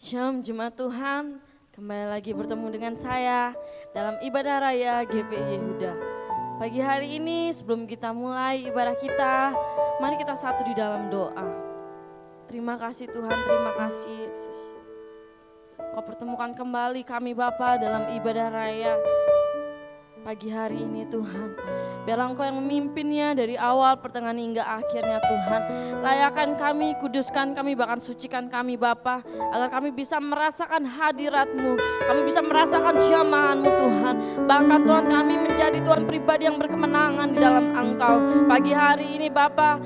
Shalom Jemaat Tuhan, kembali lagi bertemu dengan saya dalam ibadah raya GPI Yehuda. Pagi hari ini sebelum kita mulai ibadah kita, mari kita satu di dalam doa. Terima kasih Tuhan, terima kasih Yesus. Kau pertemukan kembali kami Bapa dalam ibadah raya pagi hari ini Tuhan. Biarlah Engkau yang memimpinnya dari awal, pertengahan hingga akhirnya Tuhan. Layakan kami, kuduskan kami, bahkan sucikan kami Bapa, agar kami bisa merasakan hadirat-Mu, kami bisa merasakan jamahan-Mu Tuhan. Bahkan Tuhan kami menjadi Tuhan pribadi yang berkemenangan di dalam Engkau. Pagi hari ini Bapa,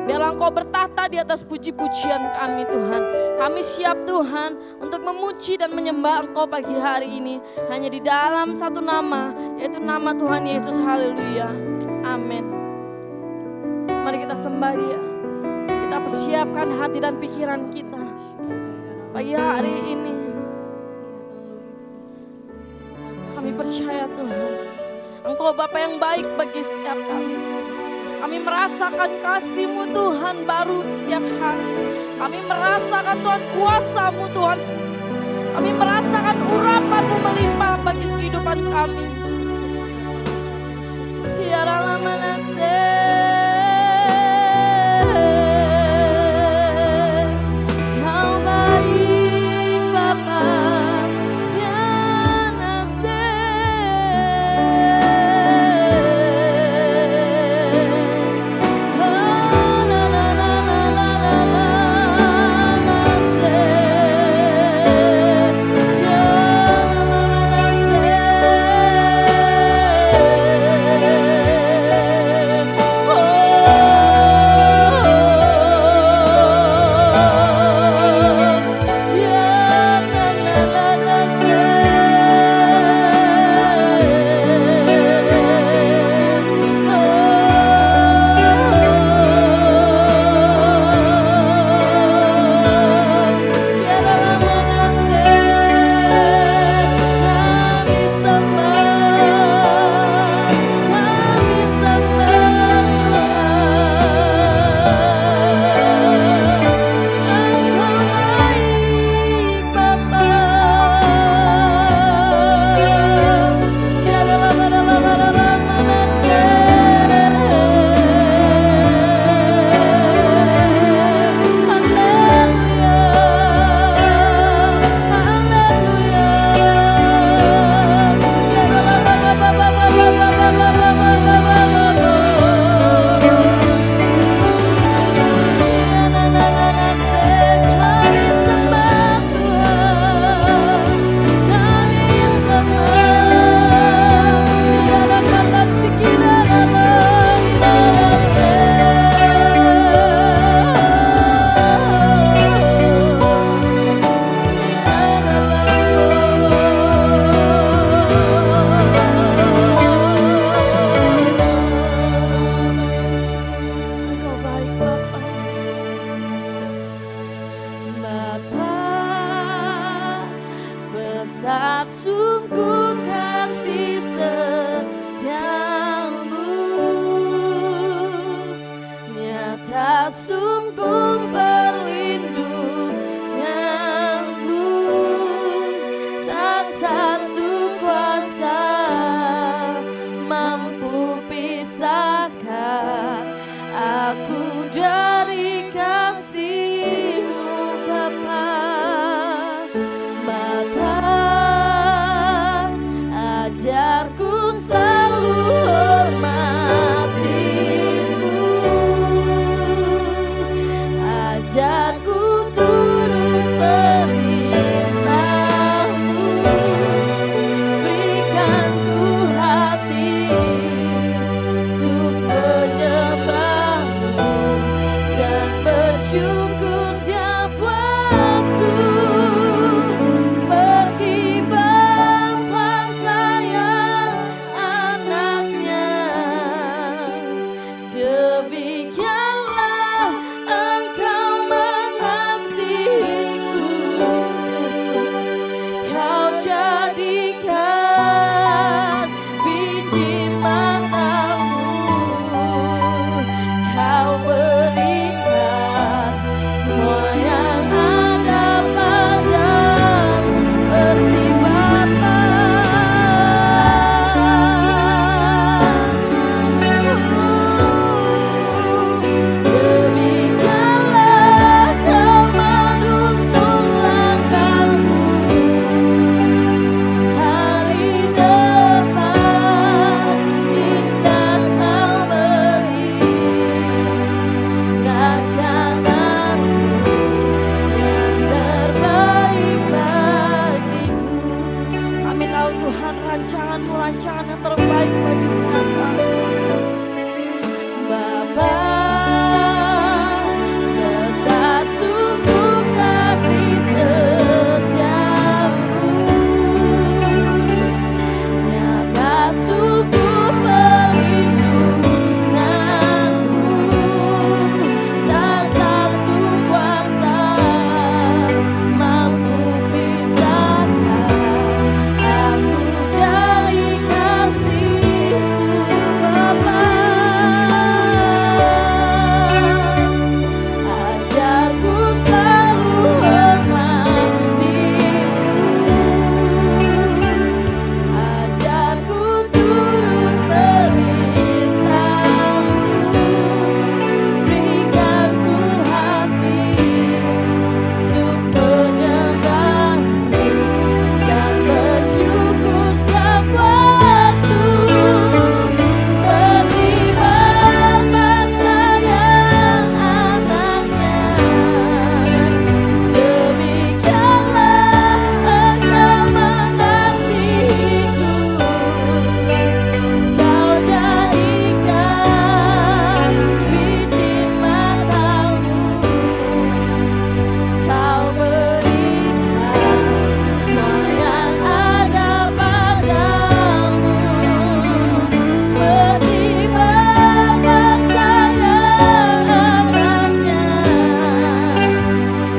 biarlah Engkau bertahta di atas puji-pujian kami Tuhan. Kami siap Tuhan untuk memuji dan menyembah Engkau pagi hari ini. Hanya di dalam satu nama, yaitu nama Tuhan Yesus. Haleluya. Amin. Mari kita sembah Dia. Kita persiapkan hati dan pikiran kita pagi hari ini. Kami percaya Tuhan, Engkau Bapa yang baik bagi setiap kami. Kami merasakan kasih-Mu Tuhan baru setiap hari. Kami merasakan Tuhan kuasa-Mu Tuhan. Kami merasakan urapan-Mu melimpah bagi kehidupan kami. Tiada manase. Kau baik Bapa yang berikan ku hati terbaik bagi setiap kami. Bapa, besar sungguh kasih setiamu, nyata sungguh perlindunganmu, tak satu kuasa mampu pisahkan aku dari kasih-Mu, Bapa. Ajarku selalu hormati-Mu, ajarku turut perintah-Mu, berikan ku hati untuk menyembah-Mu dan bersyukur setiap waktu, seperti Bapa sayang anaknya, demikianlah Engkau mengasihiku. Kau jadikan biji matamu, Kau berikan semua yang ada padamu, seperti Bapa sayang anaknya,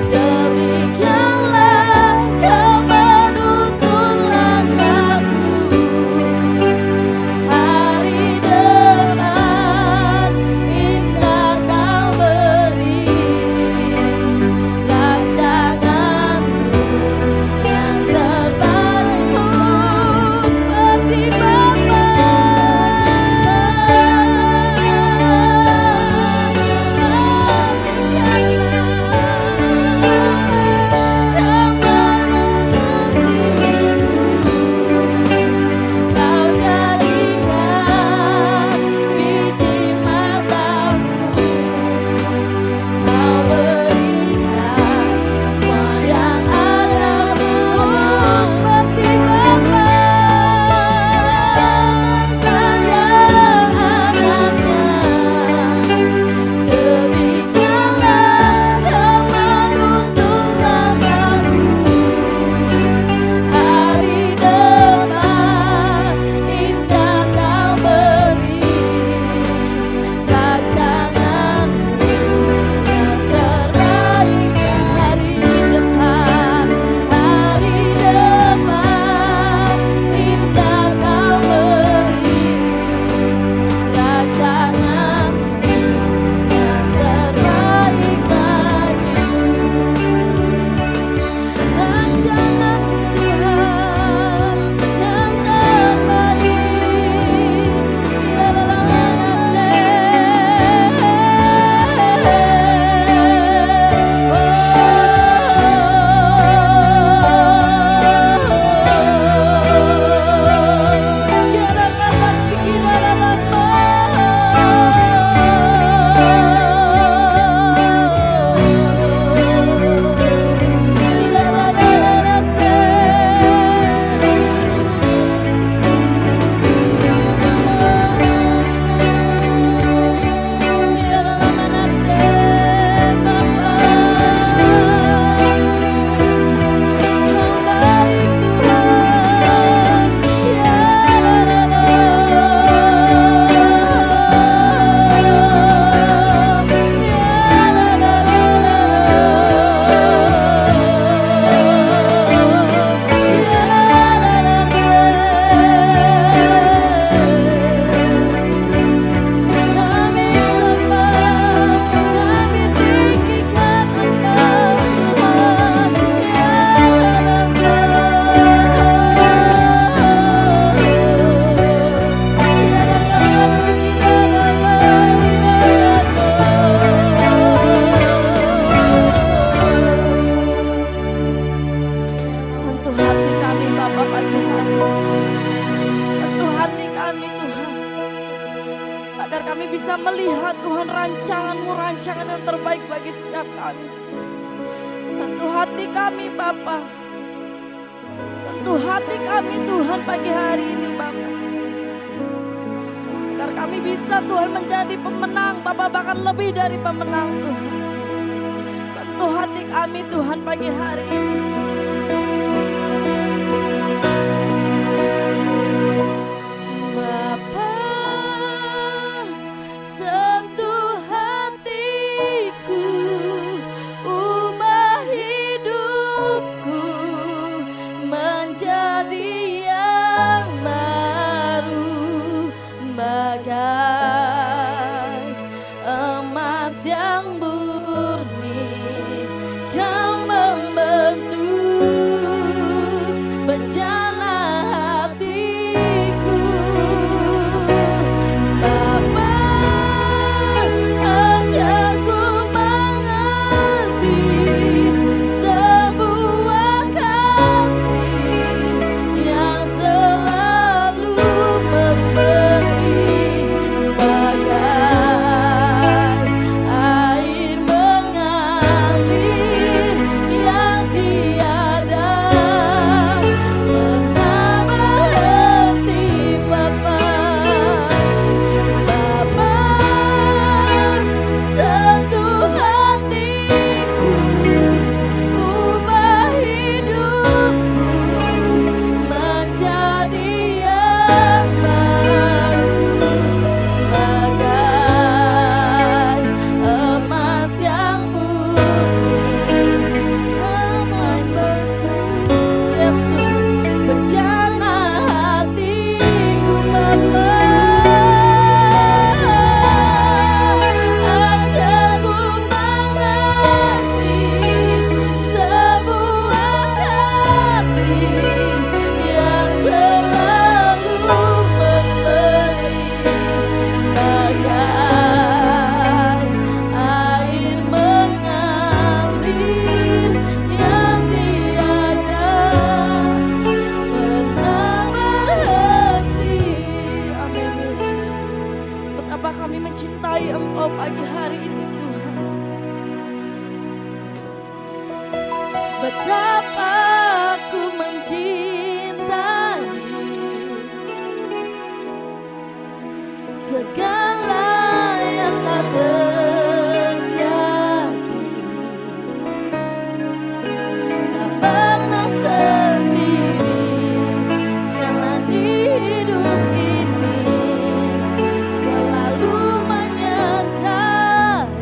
demikianlah Kau menuntun langkahku. Hari depan indah Kau beri, rancangan-Mu yang terbaik seperti Bapa. Kau jadikan biji matamu, Kau berikan semua yang ada seperti Bapa sayang anaknya, demikianlah Kau menuntun langkahku. Hari depan indah Kau beri, rancangan-Mu yang terbaik. Hari depan indah Kau beri, rancangan-Mu yang terbaik bagiku. Rancangan-Mu Tuhan yang terbaik, biarlah melihat Tuhan rancangan-Mu, rancangan yang terbaik bagi setiap kami. Sentuh hati kami Bapa, sentuh hati kami Tuhan pagi hari ini Bapa. kami bisa Tuhan menjadi pemenang, Bapa, bahkan lebih dari pemenang Tuhan. Sentuh hati kami Tuhan pagi hari ini. Bapa, sentuh hatiku, ubah hidupku menjadi yang baru, bagai emas yang murni. Kau membentuk bencana hatiku. Bapa, ajarku mengerti sebuah kasih yang selalu memberi, bagai air mengalir yang tiada pernah berhenti. Bapa, Bapa, sentuh hatiku, ubah hidupku menjadi yang baru, bagai emas yang murni. Kau membentuk, Yesus, bencana hatiku. Bapa, ajarku mengerti sebuah kasih yang selalu memberi, bagai air mengalir yang tiada pernah berhenti. Amin Yesus. Betapa kami mencintai Engkau pagi hari ini Tuhan. Betapa aku mencintai segala yang telah terjadi. Tak pernah sendiri jalani hidup ini, selalu menyertai.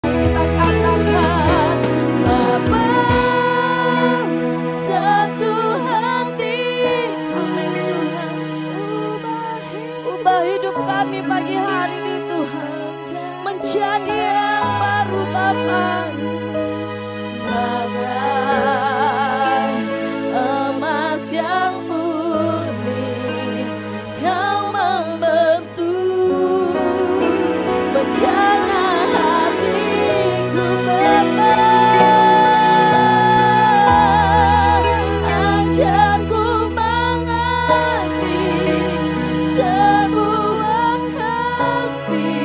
Kita katakan, Bapa, sentuh hatiku. Amin Tuhan. Ubah hidup kami pagi hari ini Tuhan menjadi yang baru Bapa, bagai emas yang murni. Kau membentuk bencana hatiku. Bapa, ajarku mengerti sebuah kasih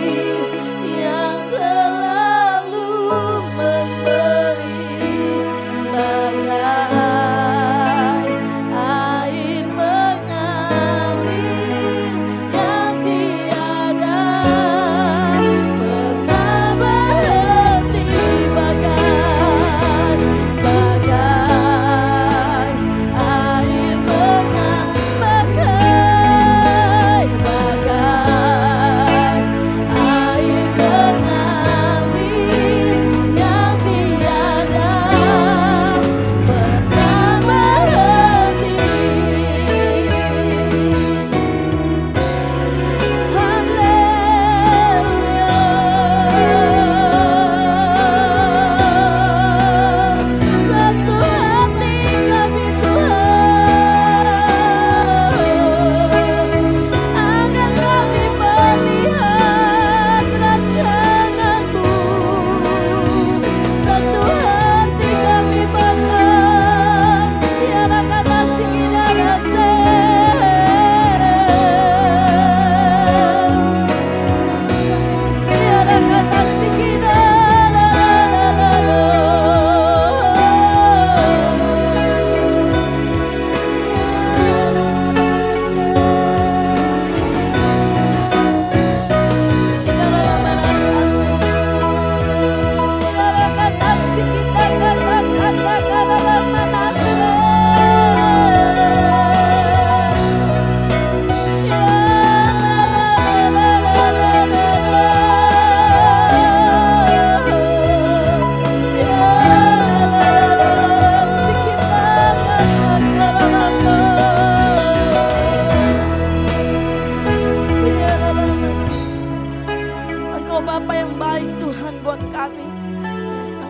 buat kami.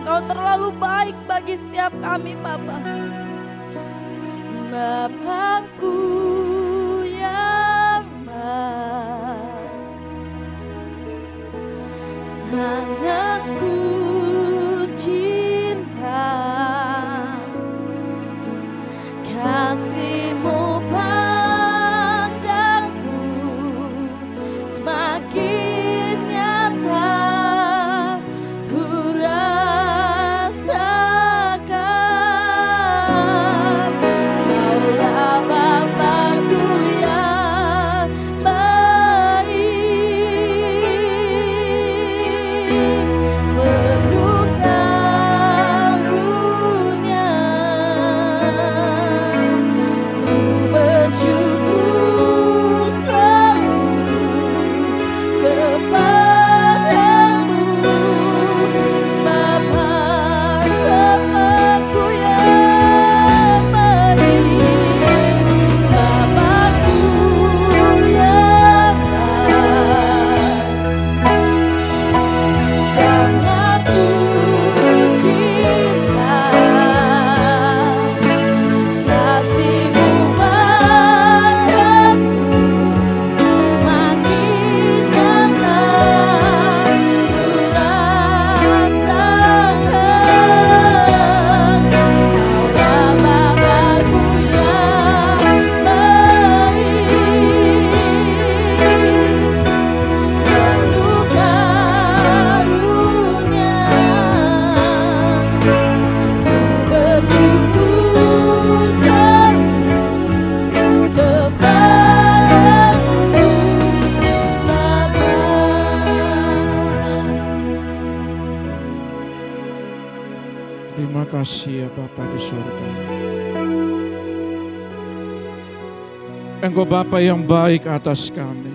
Engkau terlalu baik bagi setiap kami, Bapa. Bapakku yang baik, sangat ku cinta, kasih-Mu padaku semakin nyata ku rasakan. Kaulah Bapakku yang baik, penuh karunia. Ku bersyukur selalu kepadamu, Bapakku yang baik, Bapakku yang baik, sangat ku cinta, kasih-Mu padaku semakin nyata ku rasakan. Kaulah Bapakku yang baik, penuh karunia. Ku bersyukur selalu kepadamu, Bapa. Terima kasih ya Bapa di surga. Engkau Bapa yang baik atas kami.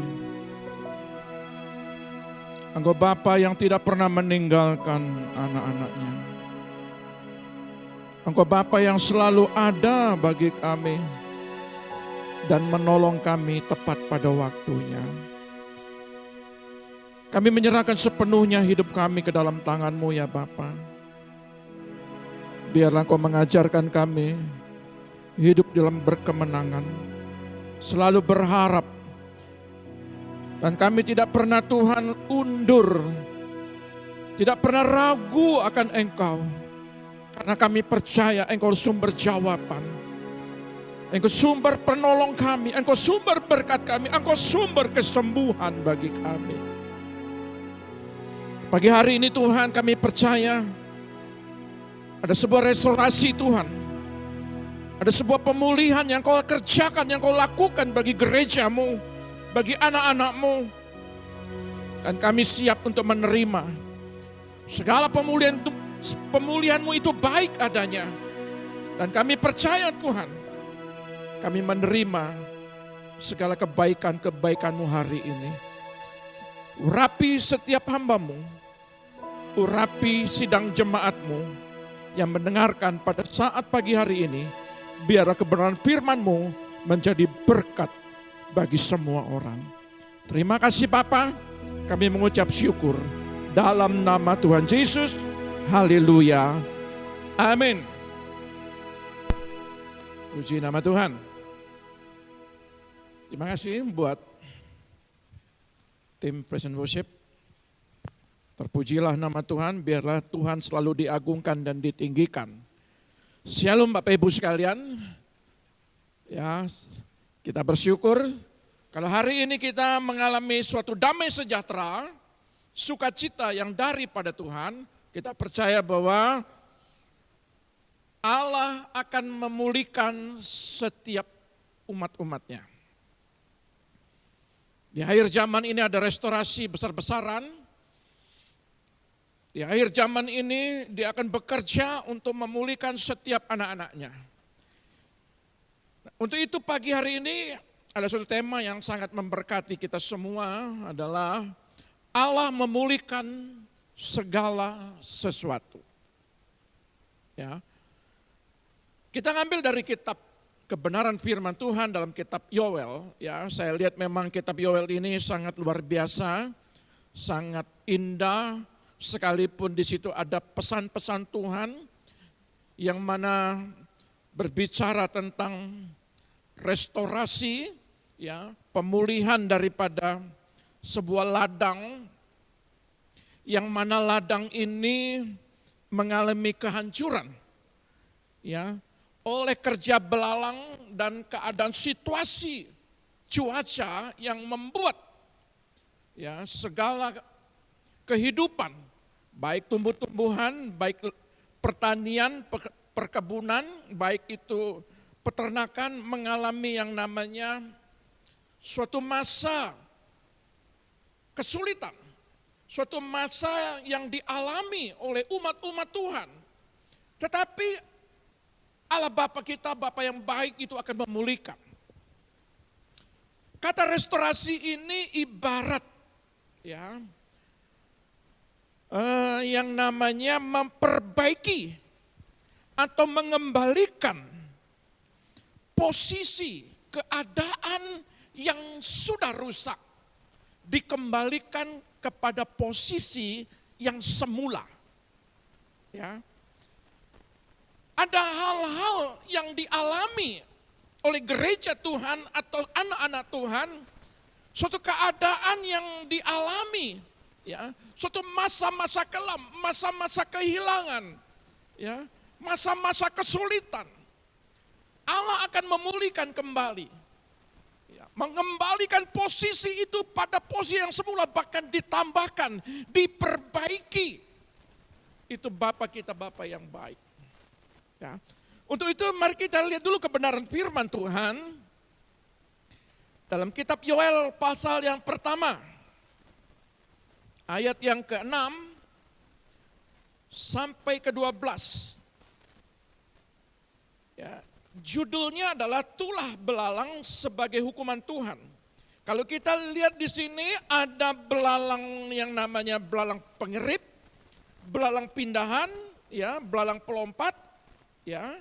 Engkau Bapa yang tidak pernah meninggalkan anak-anaknya. Engkau Bapa yang selalu ada bagi kami dan menolong kami tepat pada waktunya. Kami menyerahkan sepenuhnya hidup kami ke dalam tangan-Mu ya Bapa. Biarlah Engkau mengajarkan kami hidup dalam berkemenangan, selalu berharap. Dan kami tidak pernah Tuhan undur, tidak pernah ragu akan Engkau. Karena kami percaya Engkau sumber jawaban, Engkau sumber penolong kami, Engkau sumber berkat kami, Engkau sumber kesembuhan bagi kami. Pagi hari ini Tuhan kami percaya ada sebuah restorasi Tuhan. Ada sebuah pemulihan yang Kau kerjakan, yang Kau lakukan bagi gereja-Mu, bagi anak-anak-Mu. Dan kami siap untuk menerima segala pemulihan-Mu itu baik adanya. Dan kami percaya Tuhan, kami menerima segala kebaikan-kebaikan-Mu hari ini. Urapi setiap hamba-Mu, urapi sidang jemaat-Mu yang mendengarkan pada saat pagi hari ini. Biarlah kebenaran firman-Mu menjadi berkat bagi semua orang. Terima kasih Bapa, kami mengucap syukur dalam nama Tuhan Yesus. Haleluya. Amin. Puji nama Tuhan. Terima kasih buat tim Praise and Worship. Terpujilah nama Tuhan, biarlah Tuhan selalu diagungkan dan ditinggikan. Shalom Bapak Ibu sekalian. Ya, kita bersyukur kalau hari ini kita mengalami suatu damai sejahtera, sukacita yang daripada Tuhan. Kita percaya bahwa Allah akan memulihkan setiap umat-umatnya. Di akhir zaman ini ada restorasi besar-besaran. Di akhir zaman ini dia akan bekerja untuk memulihkan setiap anak-anaknya. Untuk itu pagi hari ini ada suatu tema yang sangat memberkati kita semua adalah Allah memulihkan segala sesuatu. Ya. Kita ngambil dari kitab kebenaran firman Tuhan dalam kitab Yoel. Ya, saya lihat memang kitab Yoel ini sangat luar biasa, sangat indah, sekalipun di situ ada pesan-pesan Tuhan yang mana berbicara tentang restorasi, ya, pemulihan daripada sebuah ladang, yang mana ladang ini mengalami kehancuran, ya, oleh kerja belalang dan keadaan situasi cuaca yang membuat, ya, segala kehidupan, baik tumbuh-tumbuhan, baik pertanian, perkebunan, baik itu peternakan, mengalami yang namanya suatu masa kesulitan, suatu masa yang dialami oleh umat-umat Tuhan. Tetapi Allah Bapa kita, Bapa yang baik itu akan memulihkan. Kata restorasi ini ibarat, ya, yang namanya memperbaiki atau mengembalikan posisi keadaan yang sudah rusak, dikembalikan kepada posisi yang semula. Ya. Ada hal-hal yang dialami oleh gereja Tuhan atau anak-anak Tuhan, suatu keadaan yang dialami, ya, suatu masa-masa kelam, masa-masa kehilangan, ya, masa-masa kesulitan. Allah akan memulihkan kembali, ya, mengembalikan posisi itu pada posisi yang semula, bahkan ditambahkan, diperbaiki. Itu Bapa kita, Bapa yang baik. Ya. Untuk itu mari kita lihat dulu kebenaran firman Tuhan dalam kitab Yoel pasal yang pertama, ayat yang ke-6 sampai ke-12. Ya, judulnya adalah tulah belalang sebagai hukuman Tuhan. Kalau kita lihat di sini ada belalang yang namanya belalang pengerip, belalang pindahan, ya, belalang pelompat, ya,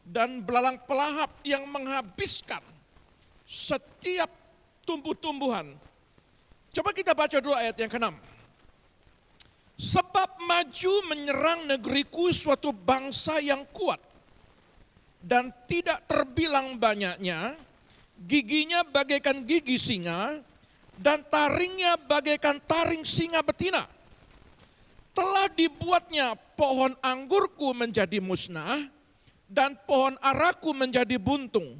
dan belalang pelahap yang menghabiskan setiap tumbuh-tumbuhan. Coba kita baca dulu ayat yang ke-6. Sebab maju menyerang negeriku suatu bangsa yang kuat dan tidak terbilang banyaknya, giginya bagaikan gigi singa dan taringnya bagaikan taring singa betina. Telah dibuatnya pohon anggurku menjadi musnah dan pohon araku menjadi buntung.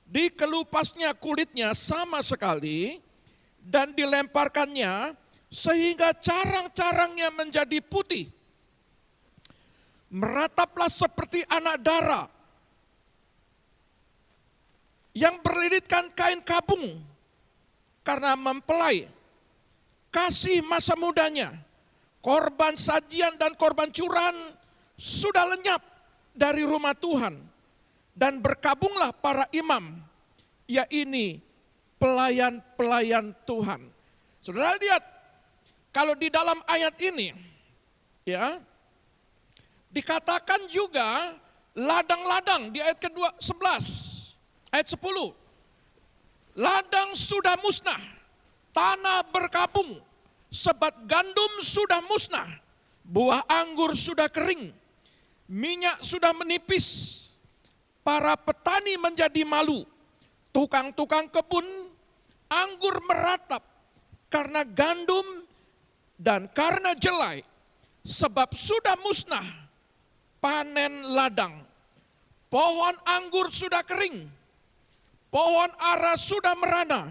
Dikelupasnya kulitnya sama sekali dan dilemparkannya sehingga carang-carangnya menjadi putih. Merataplah seperti anak dara yang berlilitkan kain kabung karena mempelai kasih masa mudanya. Korban sajian dan korban curahan sudah lenyap dari rumah Tuhan. Dan berkabunglah para imam, yaitu pelayan-pelayan Tuhan. Saudara lihat, kalau di dalam ayat ini, ya, dikatakan juga ladang-ladang di ayat ke-11, ayat 10. Ladang sudah musnah, tanah berkabung, sebat gandum sudah musnah, buah anggur sudah kering, minyak sudah menipis, para petani menjadi malu, tukang-tukang kebun anggur meratap karena gandum dan karena jelai, sebab sudah musnah panen ladang. Pohon anggur sudah kering, pohon ara sudah merana,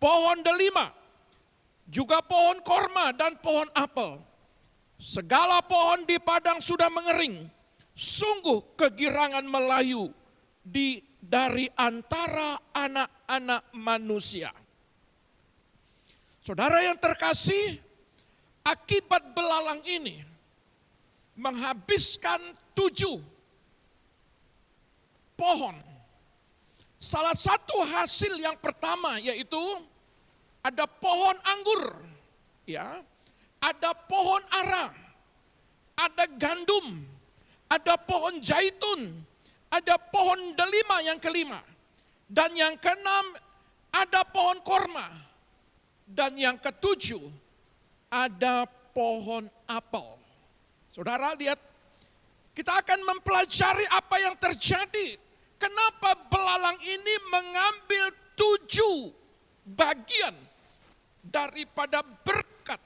pohon delima, juga pohon korma dan pohon apel. Segala pohon di padang sudah mengering. Sungguh kegirangan melayu dari antara anak-anak manusia. Saudara yang terkasih, akibat belalang ini menghabiskan 7 pohon. Salah satu hasil yang pertama yaitu ada pohon anggur, ya, ada pohon ara, ada gandum, ada pohon zaitun, ada pohon delima yang kelima, dan yang keenam ada pohon korma, dan yang ketujuh ada pohon apel. Saudara lihat, kita akan mempelajari apa yang terjadi. Kenapa belalang ini mengambil 7 bagian daripada berkat,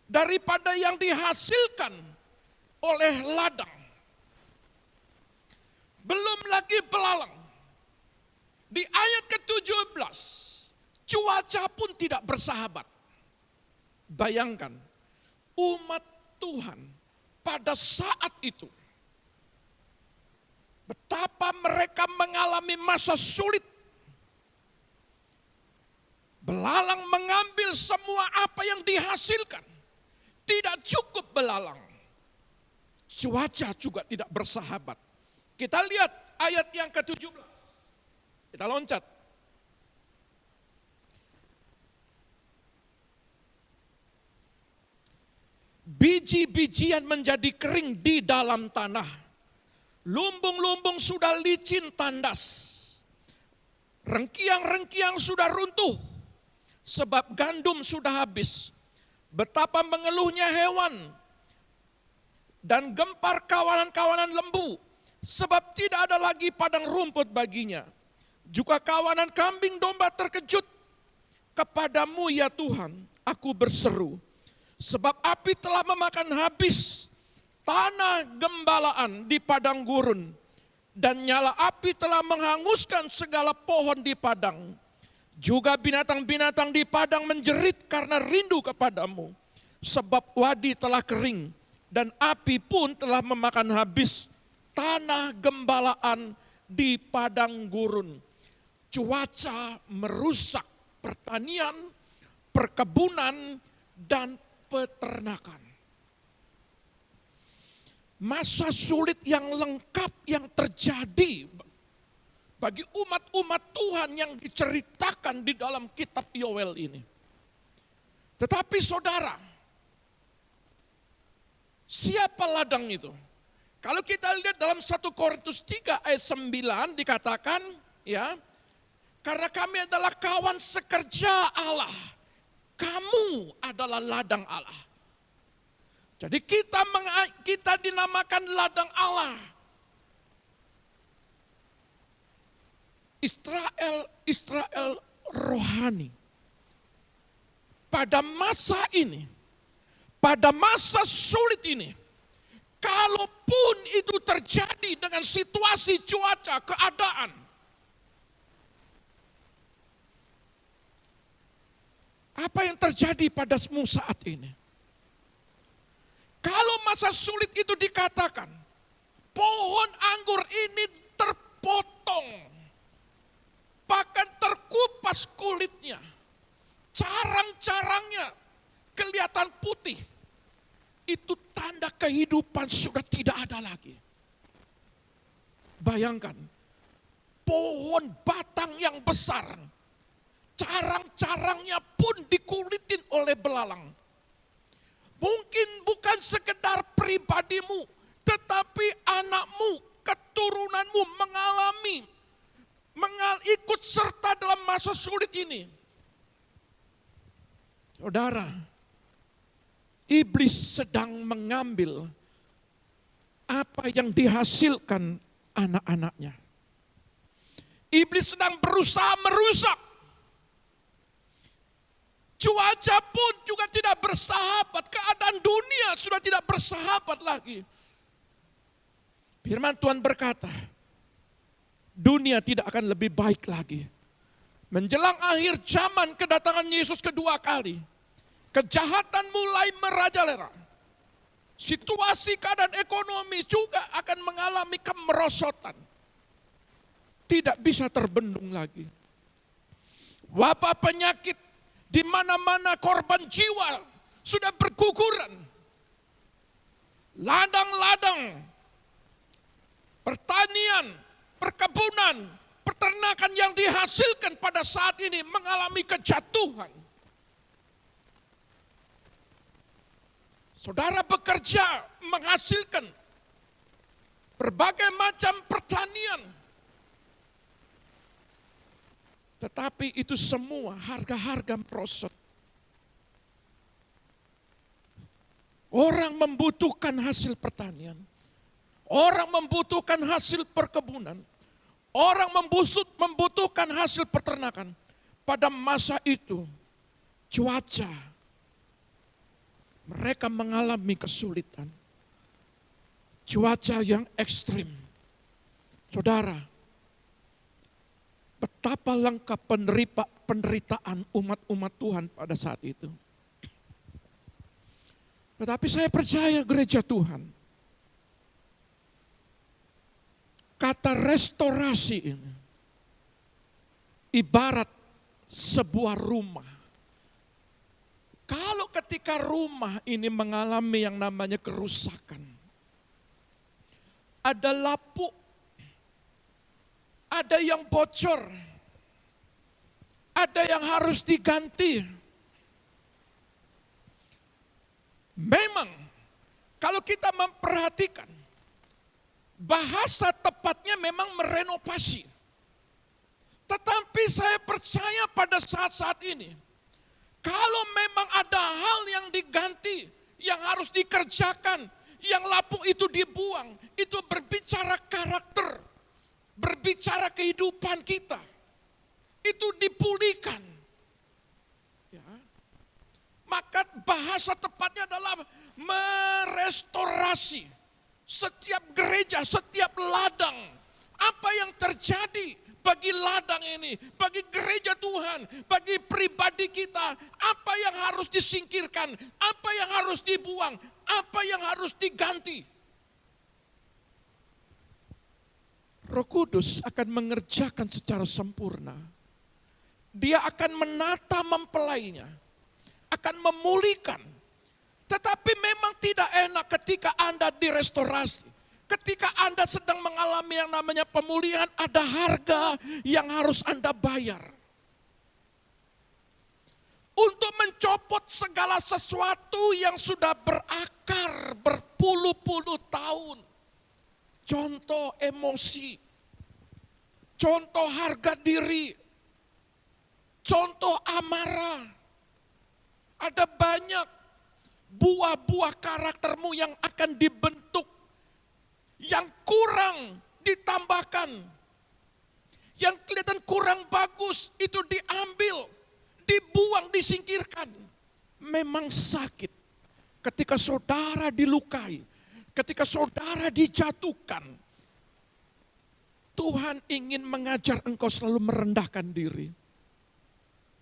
daripada yang dihasilkan oleh ladang. Belum lagi belalang. Di ayat ke-17, cuaca pun tidak bersahabat. Bayangkan, umat Tuhan pada saat itu, betapa mereka mengalami masa sulit. Belalang mengambil semua apa yang dihasilkan. Tidak cukup belalang. Cuaca juga tidak bersahabat. Kita lihat ayat yang ke-17. Kita loncat. Biji-bijian menjadi kering di dalam tanah. Lumbung-lumbung sudah licin tandas. Rengkiang-rengkiang sudah runtuh. Sebab gandum sudah habis. Betapa mengeluhnya hewan. Dan gempar kawanan-kawanan lembu. Sebab tidak ada lagi padang rumput baginya. Juga kawanan kambing domba terkejut. Kepadamu ya Tuhan, aku berseru. Sebab api telah memakan habis tanah gembalaan di padang gurun. Dan nyala api telah menghanguskan segala pohon di padang. Juga binatang-binatang di padang menjerit karena rindu kepadamu. Sebab wadi telah kering dan api pun telah memakan habis tanah gembalaan di padang gurun. Cuaca merusak pertanian, perkebunan, dan peternakan. Masa sulit yang lengkap yang terjadi bagi umat-umat Tuhan yang diceritakan di dalam kitab Yoel ini. Tetapi saudara, siapa ladang itu? Kalau kita lihat dalam 1 Korintus 3 ayat 9 dikatakan, ya, karena kami adalah kawan sekerja Allah, kamu adalah ladang Allah. Jadi kita dinamakan ladang Allah. Israel rohani. Pada masa ini, pada masa sulit ini, kalaupun itu terjadi dengan situasi cuaca, keadaan, apa yang terjadi padamu saat ini? Kalau masa sulit itu dikatakan, pohon anggur ini terpotong, bahkan terkupas kulitnya, carang-carangnya kelihatan putih, itu tanda kehidupan sudah tidak ada lagi. Bayangkan, pohon batang yang besar, carang-carangnya pun dikulitin oleh belalang. Mungkin bukan sekedar pribadimu, tetapi anakmu, keturunanmu mengalami, ikut serta dalam masa sulit ini. Saudara, iblis sedang mengambil apa yang dihasilkan anak-anaknya. Iblis sedang berusaha merusak. Cuaca pun juga tidak bersahabat, keadaan dunia sudah tidak bersahabat lagi. Firman Tuhan berkata, dunia tidak akan lebih baik lagi. Menjelang akhir zaman kedatangan Yesus kedua kali, kejahatan mulai merajalela. Situasi keadaan ekonomi juga akan mengalami kemerosotan. Tidak bisa terbendung lagi. Wabah penyakit, di mana-mana korban jiwa sudah berguguran. Ladang-ladang, pertanian, perkebunan, peternakan yang dihasilkan pada saat ini mengalami kejatuhan. Saudara bekerja menghasilkan berbagai macam pertanian. Tetapi itu semua harga-harga merosot. Orang membutuhkan hasil pertanian. Orang membutuhkan hasil perkebunan. Orang membutuhkan hasil peternakan. Pada masa itu, cuaca, mereka mengalami kesulitan. Cuaca yang ekstrim. Saudara, betapa lengkap penderitaan umat-umat Tuhan pada saat itu. Tetapi saya percaya gereja Tuhan, kata restorasi ini ibarat sebuah rumah. Kalau ketika rumah ini mengalami yang namanya kerusakan, ada lapuk, ada yang bocor, ada yang harus diganti. Memang kalau kita memperhatikan, bahasa tepatnya memang merenovasi. Tetapi saya percaya pada saat-saat ini, kalau memang ada hal yang diganti, yang harus dikerjakan, yang lapuk itu dibuang, itu berbicara karakter, berbicara kehidupan kita, itu dipulihkan. Ya. Maka bahasa tepatnya adalah merestorasi setiap gereja, setiap ladang. Apa yang terjadi bagi ladang ini, bagi gereja Tuhan, bagi pribadi kita, apa yang harus disingkirkan, apa yang harus dibuang, apa yang harus diganti. Roh Kudus akan mengerjakan secara sempurna. Dia akan menata mempelainya, akan memulihkan. Tetapi memang tidak enak ketika Anda direstorasi. Ketika Anda sedang mengalami yang namanya pemulihan, ada harga yang harus Anda bayar. Untuk mencopot segala sesuatu yang sudah berakar berpuluh-puluh tahun. Contoh emosi, contoh harga diri, contoh amarah. Ada banyak buah-buah karaktermu yang akan dibentuk, yang kurang ditambahkan, yang kelihatan kurang bagus itu diambil, dibuang, disingkirkan. Memang sakit ketika saudara dilukai, ketika saudara dijatuhkan. Tuhan ingin mengajar engkau selalu merendahkan diri.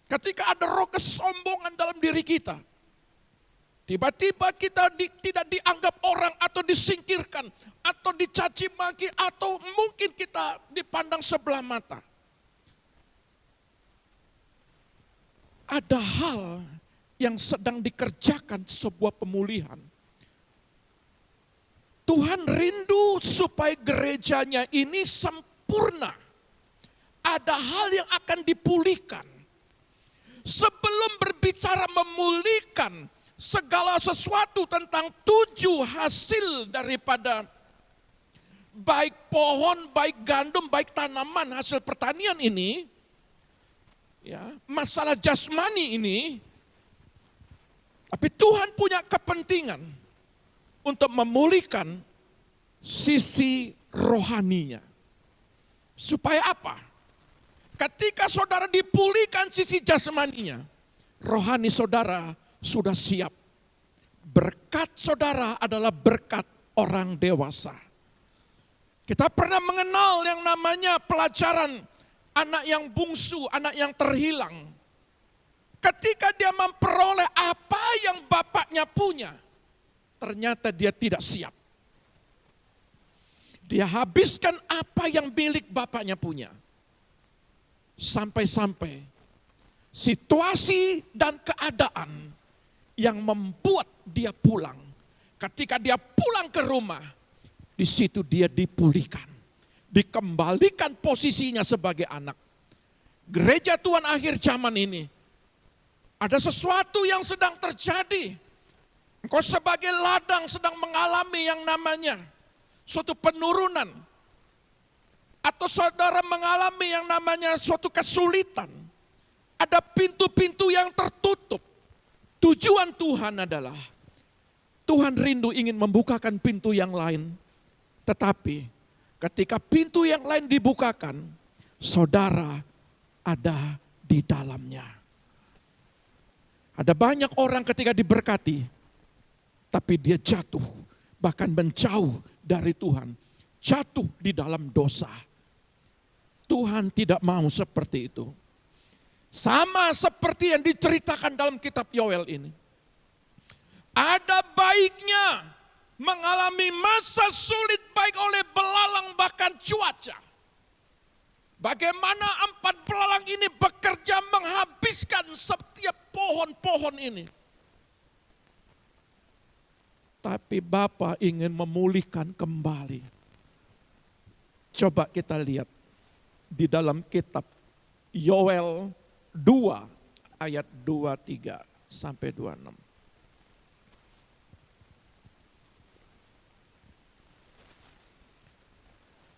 Ketika ada roh kesombongan dalam diri kita, tiba-tiba kita tidak dianggap orang atau disingkirkan, atau dicaci maki, atau mungkin kita dipandang sebelah mata. Ada hal yang sedang dikerjakan sebuah pemulihan. Tuhan rindu supaya gerejanya ini sempurna. Ada hal yang akan dipulihkan. Sebelum berbicara memulihkan segala sesuatu tentang 7 hasil daripada baik pohon, baik gandum, baik tanaman hasil pertanian ini, ya, masalah jasmani ini, tapi Tuhan punya kepentingan untuk memulihkan sisi rohaninya. Supaya apa? Ketika saudara dipulihkan sisi jasmaninya, rohani saudara sudah siap. Berkat saudara adalah berkat orang dewasa. Kita pernah mengenal yang namanya pelajaran anak yang bungsu, anak yang terhilang. Ketika dia memperoleh apa yang bapaknya punya, ternyata dia tidak siap. Dia habiskan apa yang milik bapaknya punya. Sampai-sampai situasi dan keadaan yang membuat dia pulang. Ketika dia pulang ke rumah, di situ dia dipulihkan, dikembalikan posisinya sebagai anak. Gereja Tuhan akhir zaman ini, ada sesuatu yang sedang terjadi. Engkau sebagai ladang sedang mengalami yang namanya suatu penurunan. Atau saudara mengalami yang namanya suatu kesulitan. Ada pintu-pintu yang tertutup. Tujuan Tuhan adalah Tuhan rindu ingin membukakan pintu yang lain. Tetapi ketika pintu yang lain dibukakan, saudara ada di dalamnya. Ada banyak orang ketika diberkati, tapi dia jatuh, bahkan menjauh dari Tuhan. Jatuh di dalam dosa. Tuhan tidak mau seperti itu. Sama seperti yang diceritakan dalam kitab Yoel ini. Ada baiknya mengalami masa sulit baik oleh belalang bahkan cuaca. Bagaimana 4 belalang ini bekerja menghabiskan setiap pohon-pohon ini. Tapi Bapa ingin memulihkan kembali. Coba kita lihat di dalam kitab Yoel 2 ayat 23 sampai 26.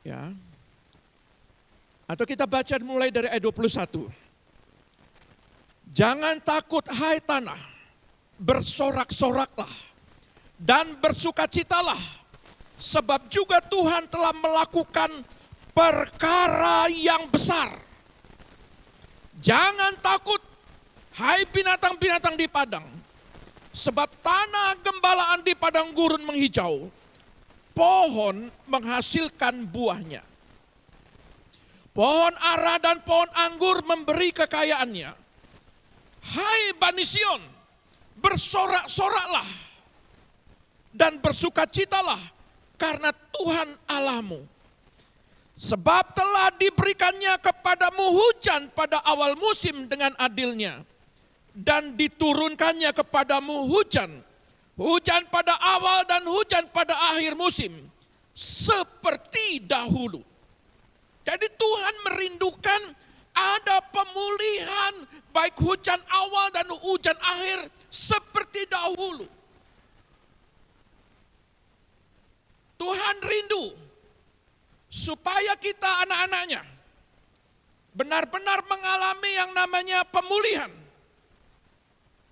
Ya. Atau kita baca mulai dari ayat 21. Jangan takut hai tanah, bersorak-soraklah dan bersukacitalah, sebab juga Tuhan telah melakukan perkara yang besar. Jangan takut hai binatang-binatang di padang, sebab tanah gembalaan di padang gurun menghijau, pohon menghasilkan buahnya. Pohon ara dan pohon anggur memberi kekayaannya. Hai Bani Sion, bersorak-soraklah dan bersukacitalah karena Tuhan Allahmu. Sebab telah diberikannya kepadamu hujan pada awal musim dengan adilnya. Dan diturunkannya kepadamu hujan. Hujan pada awal dan hujan pada akhir musim. Seperti dahulu. Jadi Tuhan merindukan ada pemulihan baik hujan awal dan hujan akhir seperti dahulu. Tuhan rindu supaya kita anak-anaknya benar-benar mengalami yang namanya pemulihan.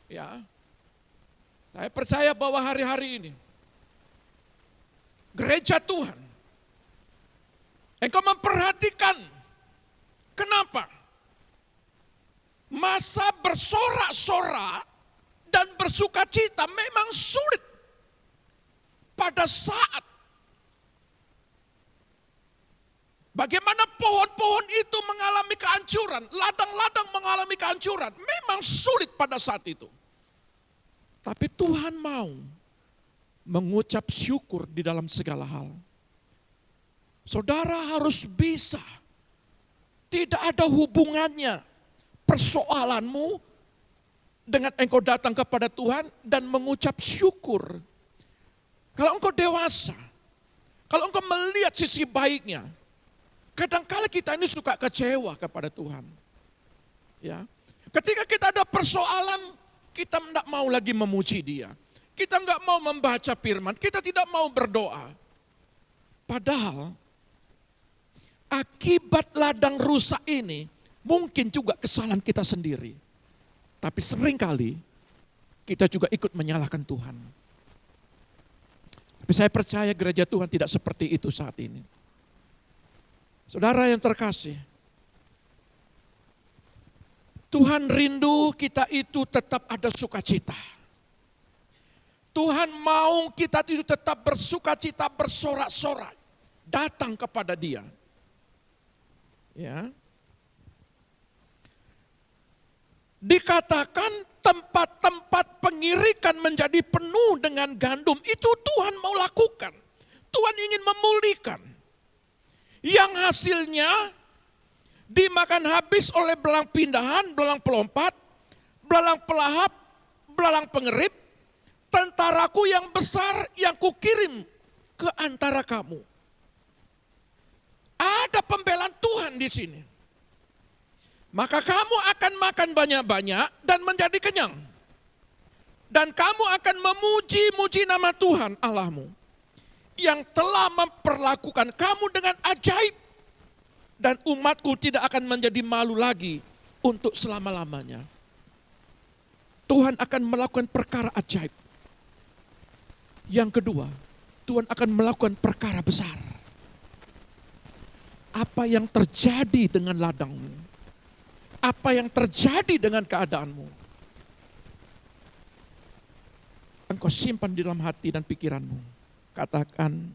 Ya. Saya percaya bahwa hari-hari ini gereja Tuhan, engkau memperhatikan kenapa masa bersorak-sorak dan bersukacita memang sulit pada saat bagaimana pohon-pohon itu mengalami kehancuran, ladang-ladang mengalami kehancuran, memang sulit pada saat itu. Tapi Tuhan mau mengucap syukur di dalam segala hal. Saudara harus bisa, tidak ada hubungannya persoalanmu dengan engkau datang kepada Tuhan dan mengucap syukur. Kalau engkau dewasa, kalau engkau melihat sisi baiknya, kadang-kala kita ini suka kecewa kepada Tuhan. Ya, ketika kita ada persoalan, kita tidak mau lagi memuji Dia. Kita enggak mau membaca firman, kita tidak mau berdoa. Padahal akibat ladang rusak ini mungkin juga kesalahan kita sendiri. Tapi seringkali kita juga ikut menyalahkan Tuhan. Tapi saya percaya gereja Tuhan tidak seperti itu saat ini. Saudara yang terkasih, Tuhan rindu kita itu tetap ada sukacita. Tuhan mau kita itu tetap bersukacita, bersorak-sorak, datang kepada Dia. Ya. Dikatakan tempat-tempat pengirikan menjadi penuh dengan gandum, itu Tuhan mau lakukan. Tuhan ingin memulihkan. Yang hasilnya dimakan habis oleh belalang pindahan, belalang pelompat, belalang pelahap, belalang pengerip, tentaraku yang besar yang kukirim ke antara kamu. Ada pembelaan Tuhan di sini. Maka kamu akan makan banyak-banyak dan menjadi kenyang. Dan kamu akan memuji-muji nama Tuhan Allahmu yang telah memperlakukan kamu dengan ajaib. Dan umatku tidak akan menjadi malu lagi untuk selama-lamanya. Tuhan akan melakukan perkara ajaib. Yang kedua, Tuhan akan melakukan perkara besar. Apa yang terjadi dengan ladangmu? Apa yang terjadi dengan keadaanmu? Engkau simpan di dalam hati dan pikiranmu. Katakan,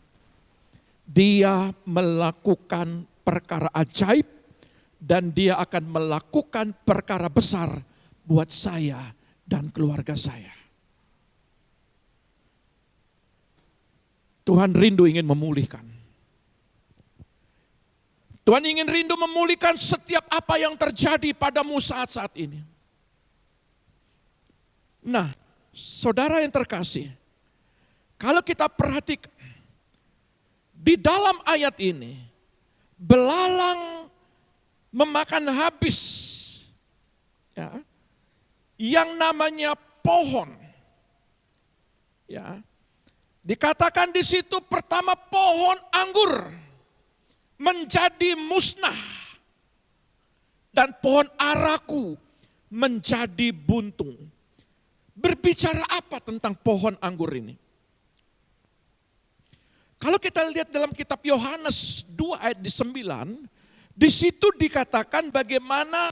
Dia melakukan perkara ajaib dan Dia akan melakukan perkara besar buat saya dan keluarga saya. Tuhan rindu ingin memulihkan. Tuhan ingin rindu memulihkan setiap apa yang terjadi padamu saat-saat ini. Nah, saudara yang terkasih, kalau kita perhatikan di dalam ayat ini, belalang memakan habis ya, yang namanya pohon. Ya, dikatakan di situ pertama pohon anggur menjadi musnah dan pohon araku menjadi buntung. Berbicara apa tentang pohon anggur ini? Kalau kita lihat dalam kitab Yohanes 2 ayat 9, di situ dikatakan bagaimana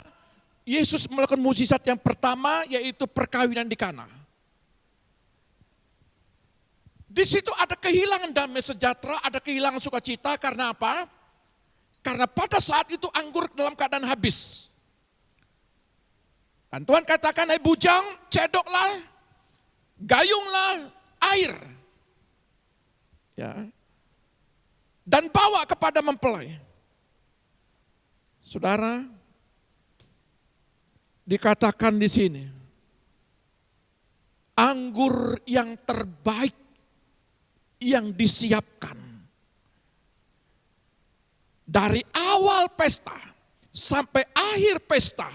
Yesus melakukan mukjizat yang pertama, yaitu perkawinan di Kana. Di situ ada kehilangan damai sejahtera, ada kehilangan sukacita. Karena apa? Karena pada saat itu anggur dalam keadaan habis. Dan Tuhan katakan, hai bujang, cedoklah, gayunglah air. Ya. Dan bawa kepada mempelai. Saudara, dikatakan di sini, anggur yang terbaik yang disiapkan dari awal pesta sampai akhir pesta,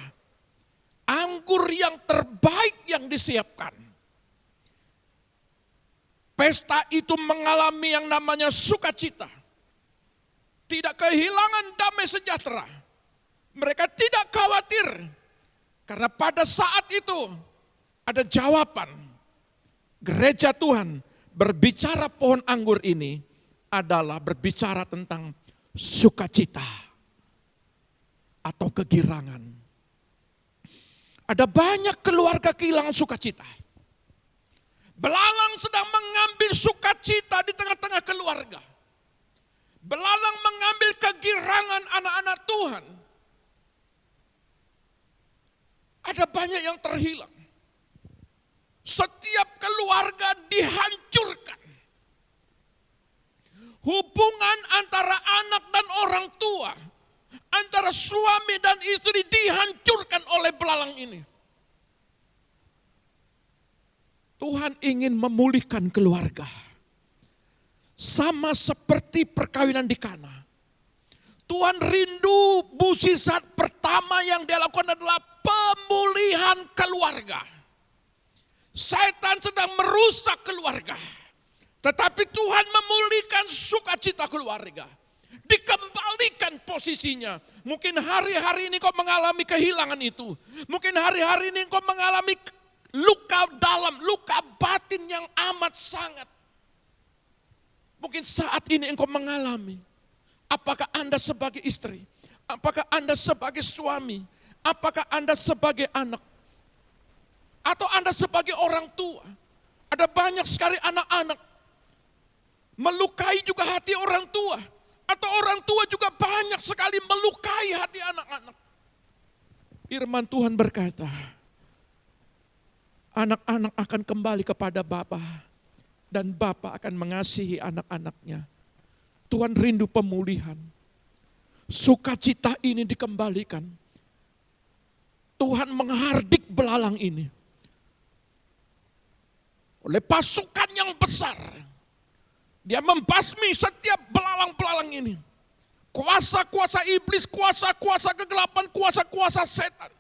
anggur yang terbaik yang disiapkan. Pesta itu mengalami yang namanya sukacita, tidak kehilangan damai sejahtera. Mereka tidak khawatir karena pada saat itu ada jawaban. Gereja Tuhan berbicara pohon anggur ini adalah berbicara tentang sukacita atau kegirangan. Ada banyak keluarga kehilangan sukacita. Belalang sedang mengambil sukacita di tengah-tengah keluarga. Belalang mengambil kegirangan anak-anak Tuhan. Ada banyak yang terhilang. Setiap keluarga dihancurkan. Hubungan antara anak dan orang tua, antara suami dan istri dihancurkan oleh belalang ini. Tuhan ingin memulihkan keluarga. Sama seperti perkawinan di Kana. Tuhan rindu mukjizat pertama yang dia lakukan adalah pemulihan keluarga. Setan sedang merusak keluarga. Tetapi Tuhan memulihkan sukacita keluarga. Dikembalikan posisinya. Mungkin hari-hari ini kau mengalami kehilangan itu. Mungkin hari-hari ini kau mengalami luka dalam, luka batin yang amat sangat. Mungkin saat ini engkau mengalami. Apakah Anda sebagai istri? Apakah Anda sebagai suami? Apakah Anda sebagai anak? Atau Anda sebagai orang tua? Ada banyak sekali anak-anak melukai juga hati orang tua. Atau orang tua juga banyak sekali melukai hati anak-anak. Firman Tuhan berkata, anak-anak akan kembali kepada Bapa dan Bapa akan mengasihi anak-anaknya. Tuhan rindu pemulihan. Sukacita ini dikembalikan. Tuhan menghardik belalang ini. Oleh pasukan yang besar. Dia membasmi setiap belalang-belalang ini. Kuasa-kuasa iblis, kuasa-kuasa kegelapan, kuasa-kuasa setan.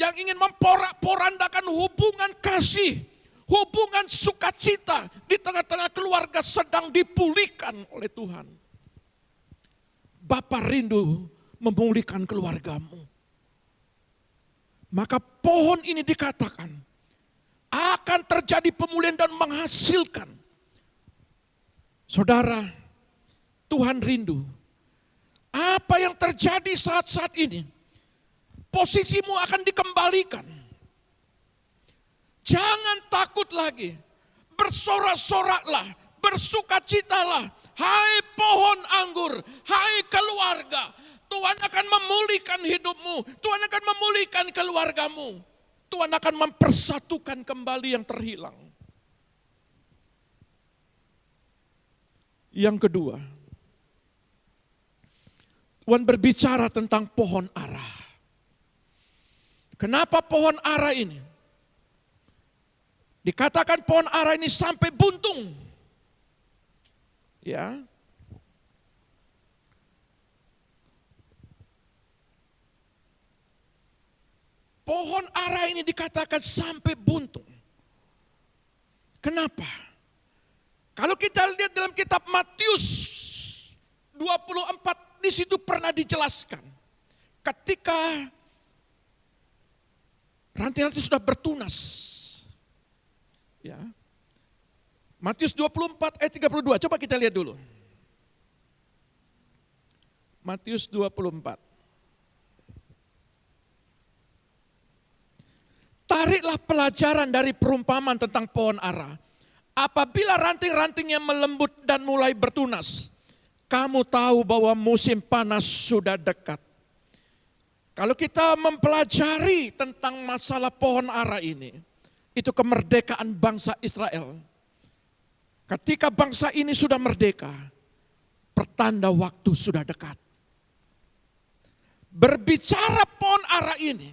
Yang ingin memporak-porandakan hubungan kasih. Hubungan sukacita di tengah-tengah keluarga sedang dipulihkan oleh Tuhan. Bapa rindu memulihkan keluargamu. Maka pohon ini dikatakan akan terjadi pemulihan dan menghasilkan Saudara, Tuhan rindu. Apa yang terjadi saat-saat ini, posisimu akan dikembalikan. Jangan takut lagi, bersorak-soraklah, bersukacitalah. Hai pohon anggur, hai keluarga, Tuhan akan memulihkan hidupmu, Tuhan akan memulihkan keluargamu. Tuhan akan mempersatukan kembali yang terhilang. Yang kedua, Tuhan berbicara tentang pohon ara. Kenapa pohon ara ini? Dikatakan pohon ara ini sampai buntung. Ya. Pohon ara ini dikatakan sampai buntung. Kenapa? Kalau kita lihat dalam kitab Matius 24, di situ pernah dijelaskan. Ketika ranting-ranting sudah bertunas. Ya. Matius 24 ayat 32, coba kita lihat dulu. Matius 24. Tariklah pelajaran dari perumpamaan tentang pohon ara. Apabila ranting-rantingnya melembut dan mulai bertunas, kamu tahu bahwa musim panas sudah dekat. Kalau kita mempelajari tentang masalah pohon ara ini, itu kemerdekaan bangsa Israel. Ketika bangsa ini sudah merdeka, pertanda waktu sudah dekat. Berbicara pohon ara ini,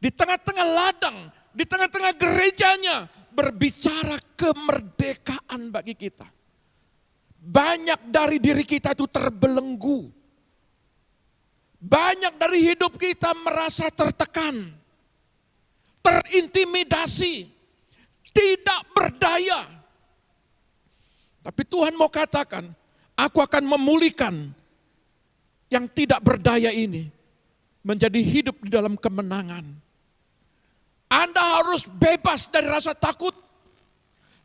di tengah-tengah ladang, di tengah-tengah gerejanya, berbicara kemerdekaan bagi kita. Banyak dari diri kita itu terbelenggu. Banyak dari hidup kita merasa tertekan, terintimidasi, tidak berdaya. Tapi Tuhan mau katakan, aku akan memulihkan yang tidak berdaya ini menjadi hidup di dalam kemenangan. Anda harus bebas dari rasa takut.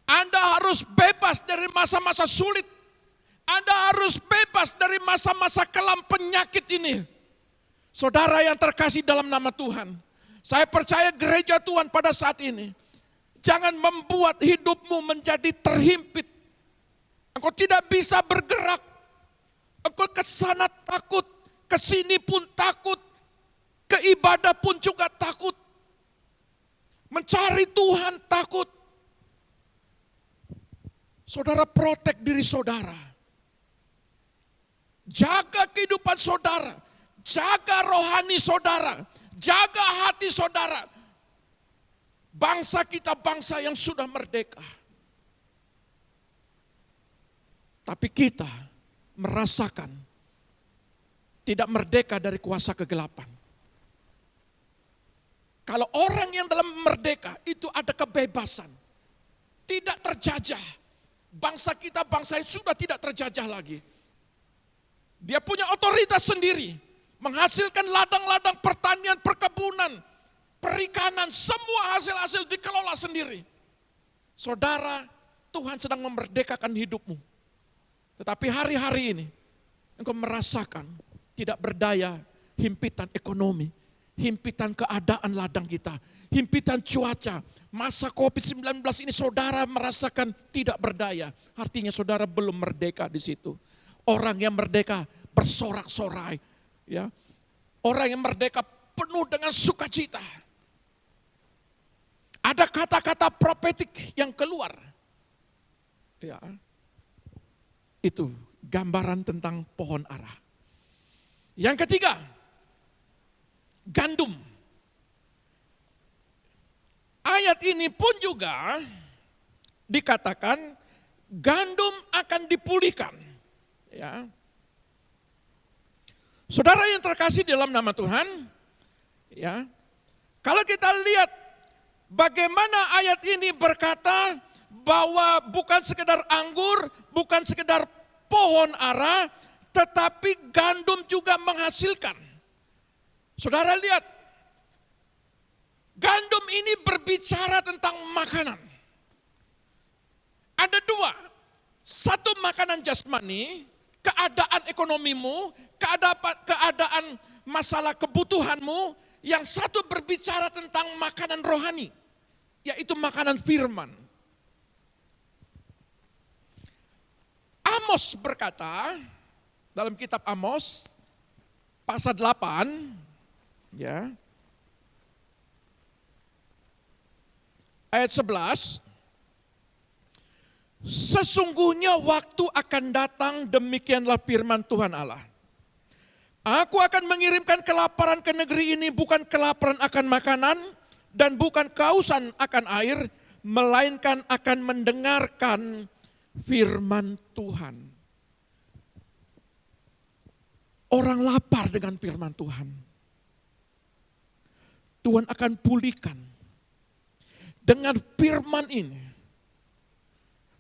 Anda harus bebas dari masa-masa sulit. Anda harus bebas dari masa-masa kelam penyakit ini. Saudara yang terkasih dalam nama Tuhan, saya percaya gereja Tuhan pada saat ini, jangan membuat hidupmu menjadi terhimpit. Engkau tidak bisa bergerak. Engkau ke sana takut, ke sini pun takut, ke ibadah pun juga takut. Mencari Tuhan takut. Saudara, protek diri saudara. Jaga kehidupan saudara. Jaga rohani saudara. Jaga hati saudara. Bangsa kita bangsa yang sudah merdeka. Tapi kita merasakan tidak merdeka dari kuasa kegelapan. Kalau orang yang dalam merdeka itu ada kebebasan, tidak terjajah. Bangsa kita bangsa yang sudah tidak terjajah lagi. Dia punya otoritas sendiri, menghasilkan ladang-ladang pertanian, perkebunan, perikanan, semua hasil-hasil dikelola sendiri. Saudara, Tuhan sedang memerdekakan hidupmu. Tetapi hari-hari ini engkau merasakan tidak berdaya, himpitan ekonomi, himpitan keadaan ladang kita, himpitan cuaca. Masa COVID-19 ini saudara merasakan tidak berdaya. Artinya saudara belum merdeka di situ. Orang yang merdeka bersorak-sorai. Ya. Orang yang merdeka penuh dengan sukacita. Ada kata-kata profetik yang keluar. Ya. Itu gambaran tentang pohon ara. Yang ketiga, gandum. Ayat ini pun juga dikatakan gandum akan dipulihkan. Ya. Saudara yang terkasih dalam nama Tuhan, ya. Kalau kita lihat bagaimana ayat ini berkata bahwa bukan sekedar anggur, bukan sekedar pohon ara, tetapi gandum juga menghasilkan. Saudara lihat, gandum ini berbicara tentang makanan. Ada dua, Satu makanan jasmani, keadaan ekonomimu, keadaan masalah kebutuhanmu. Yang satu berbicara tentang makanan rohani, yaitu makanan firman. Amos berkata, dalam kitab Amos, pasal 8, ya, ayat 11, sesungguhnya waktu akan datang, demikianlah firman Tuhan Allah. Aku akan mengirimkan kelaparan ke negeri ini, bukan kelaparan akan makanan dan bukan kehausan akan air, melainkan akan mendengarkan firman Tuhan. Orang lapar dengan firman Tuhan. Tuhan akan pulihkan. Dengan firman ini,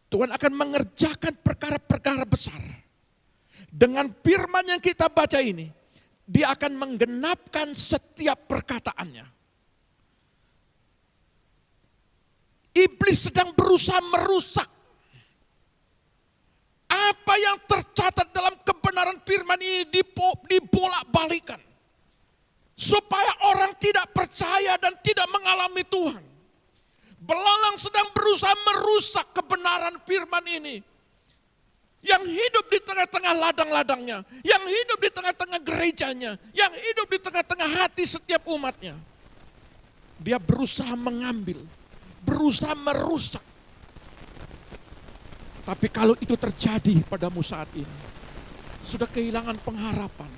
Tuhan akan mengerjakan perkara-perkara besar. Dengan firman yang kita baca ini, dia akan menggenapkan setiap perkataannya. Iblis sedang berusaha merusak apa yang tercatat dalam kebenaran firman ini, dibolak-balikan. Supaya orang tidak percaya dan tidak mengalami Tuhan. Belalang sedang berusaha merusak kebenaran firman ini. Yang hidup di tengah-tengah ladang-ladangnya, yang hidup di tengah-tengah gerejanya, yang hidup di tengah-tengah hati setiap umatnya. Dia berusaha mengambil, berusaha merusak. Tapi kalau itu terjadi padamu saat ini, sudah kehilangan pengharapan,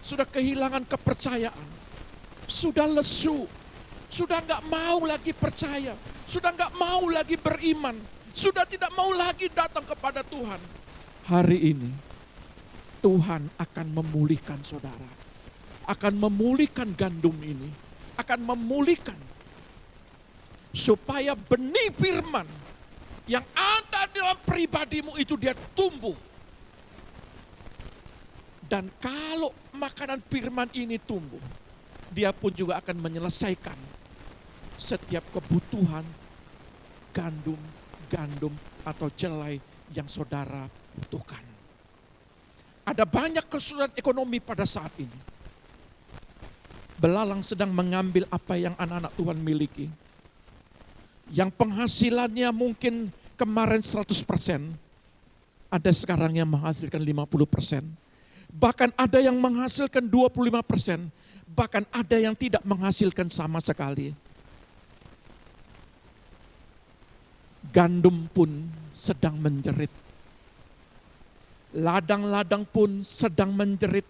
sudah kehilangan kepercayaan, sudah lesu, sudah gak mau lagi percaya, sudah gak mau lagi beriman, sudah tidak mau lagi datang kepada Tuhan. Hari ini Tuhan akan memulihkan saudara, akan memulihkan gandum ini, akan memulihkan supaya benih firman yang ada dalam pribadimu itu dia tumbuh. Dan kalau makanan firman ini tumbuh, dia pun juga akan menyelesaikan setiap kebutuhan gandum atau jelai yang saudara butuhkan. Ada banyak kesulitan ekonomi pada saat ini. Belalang sedang mengambil apa yang anak-anak Tuhan miliki. Yang penghasilannya mungkin kemarin 100%, ada sekarang yang menghasilkan 50%. Bahkan ada yang menghasilkan 25%, bahkan ada yang tidak menghasilkan sama sekali. Gandum pun sedang menjerit. Ladang-ladang pun sedang menjerit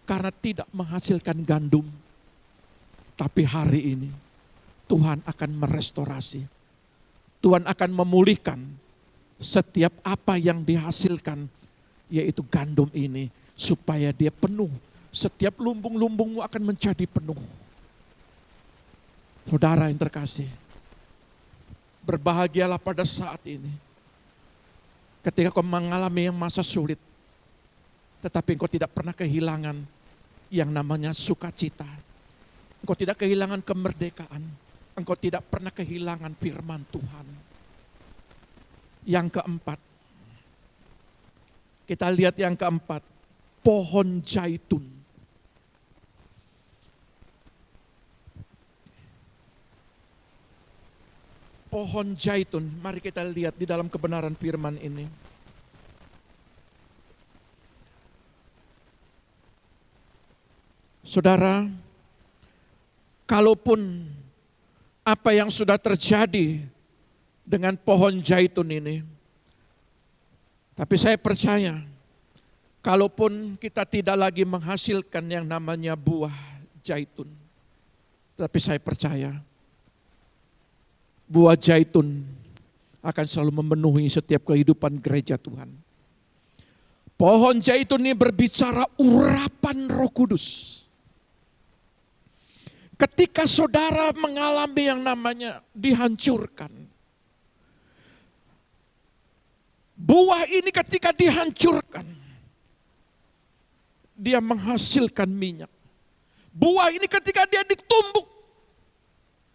karena tidak menghasilkan gandum. Tapi hari ini Tuhan akan merestorasi. Tuhan akan memulihkan setiap apa yang dihasilkan, yaitu gandum ini, supaya dia penuh. Setiap lumbung-lumbungmu akan menjadi penuh. Saudara yang terkasih, berbahagialah pada saat ini. Ketika kau mengalami yang masa sulit, tetapi engkau tidak pernah kehilangan yang namanya sukacita. Engkau tidak kehilangan kemerdekaan. Engkau tidak pernah kehilangan firman Tuhan. Yang keempat, kita lihat yang keempat, pohon zaitun. Pohon zaitun, mari kita lihat di dalam kebenaran firman ini. Saudara, kalaupun apa yang sudah terjadi dengan pohon zaitun ini, tapi saya percaya, kalaupun kita tidak lagi menghasilkan yang namanya buah zaitun, tapi saya percaya, buah zaitun akan selalu memenuhi setiap kehidupan gereja Tuhan. Pohon zaitun ini berbicara urapan Roh Kudus. Ketika saudara mengalami yang namanya dihancurkan. Buah ini ketika dihancurkan, dia menghasilkan minyak. Buah ini ketika dia ditumbuk,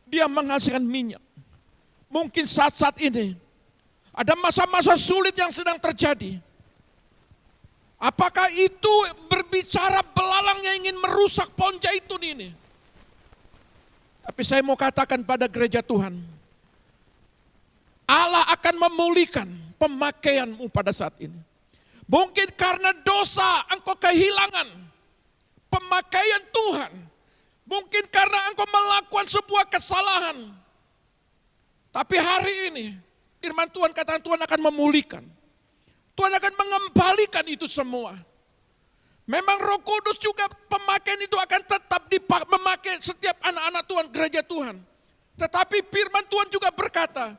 dia menghasilkan minyak. Mungkin saat-saat ini Ada masa-masa sulit yang sedang terjadi. Apakah itu berbicara belalang yang ingin merusak pohon zaitun ini? Tapi saya mau katakan pada gereja Tuhan, Allah akan memulihkan pemakaianmu pada saat ini. Mungkin karena dosa engkau kehilangan pemakaian Tuhan. Mungkin karena engkau melakukan sebuah kesalahan. Tapi hari ini firman Tuhan katakan Tuhan akan memulihkan. Tuhan akan mengembalikan itu semua. Memang Roh Kudus juga pemakaian itu akan tetap memakai setiap anak-anak Tuhan, gereja Tuhan. Tetapi firman Tuhan juga berkata,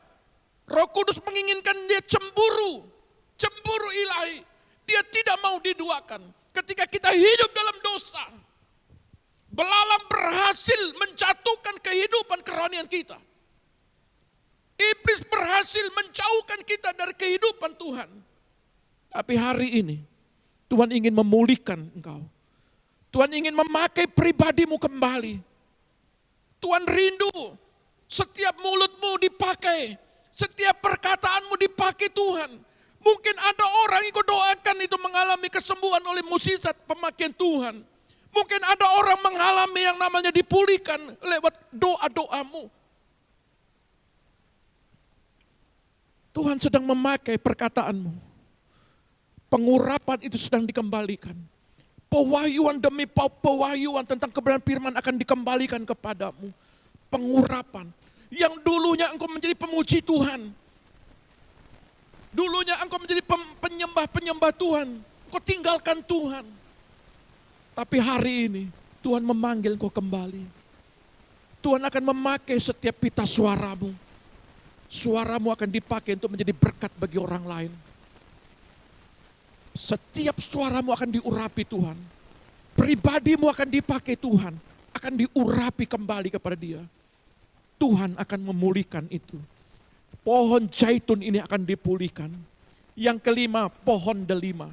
Roh Kudus menginginkan dia cemburu ilahi. Dia tidak mau diduakan. Ketika kita hidup dalam dosa, belalang berhasil menjatuhkan kehidupan kerohanian kita. Iblis berhasil menjauhkan kita dari kehidupan Tuhan. Tapi hari ini, Tuhan ingin memulihkan engkau. Tuhan ingin memakai pribadimu kembali. Tuhan rindu setiap mulutmu dipakai. Setiap perkataanmu dipakai Tuhan. Mungkin ada orang yang kau doakan itu mengalami kesembuhan oleh mukjizat pemakaian Tuhan. Mungkin ada orang mengalami yang namanya dipulihkan lewat doa-doamu. Tuhan sedang memakai perkataanmu. Pengurapan itu sedang dikembalikan. Pewahyuan demi pewahyuan tentang kebenaran firman akan dikembalikan kepadamu. Pengurapan. Yang dulunya engkau menjadi pemuji Tuhan. Dulunya engkau menjadi penyembah-penyembah Tuhan. Engkau tinggalkan Tuhan. Tapi hari ini Tuhan memanggil engkau kembali. Tuhan akan memakai setiap pita suaramu. Suaramu akan dipakai untuk menjadi berkat bagi orang lain. Setiap suaramu akan diurapi Tuhan. Pribadimu akan dipakai Tuhan. Akan diurapi kembali kepada Dia. Tuhan akan memulihkan itu. Pohon zaitun ini akan dipulihkan. Yang kelima, pohon delima.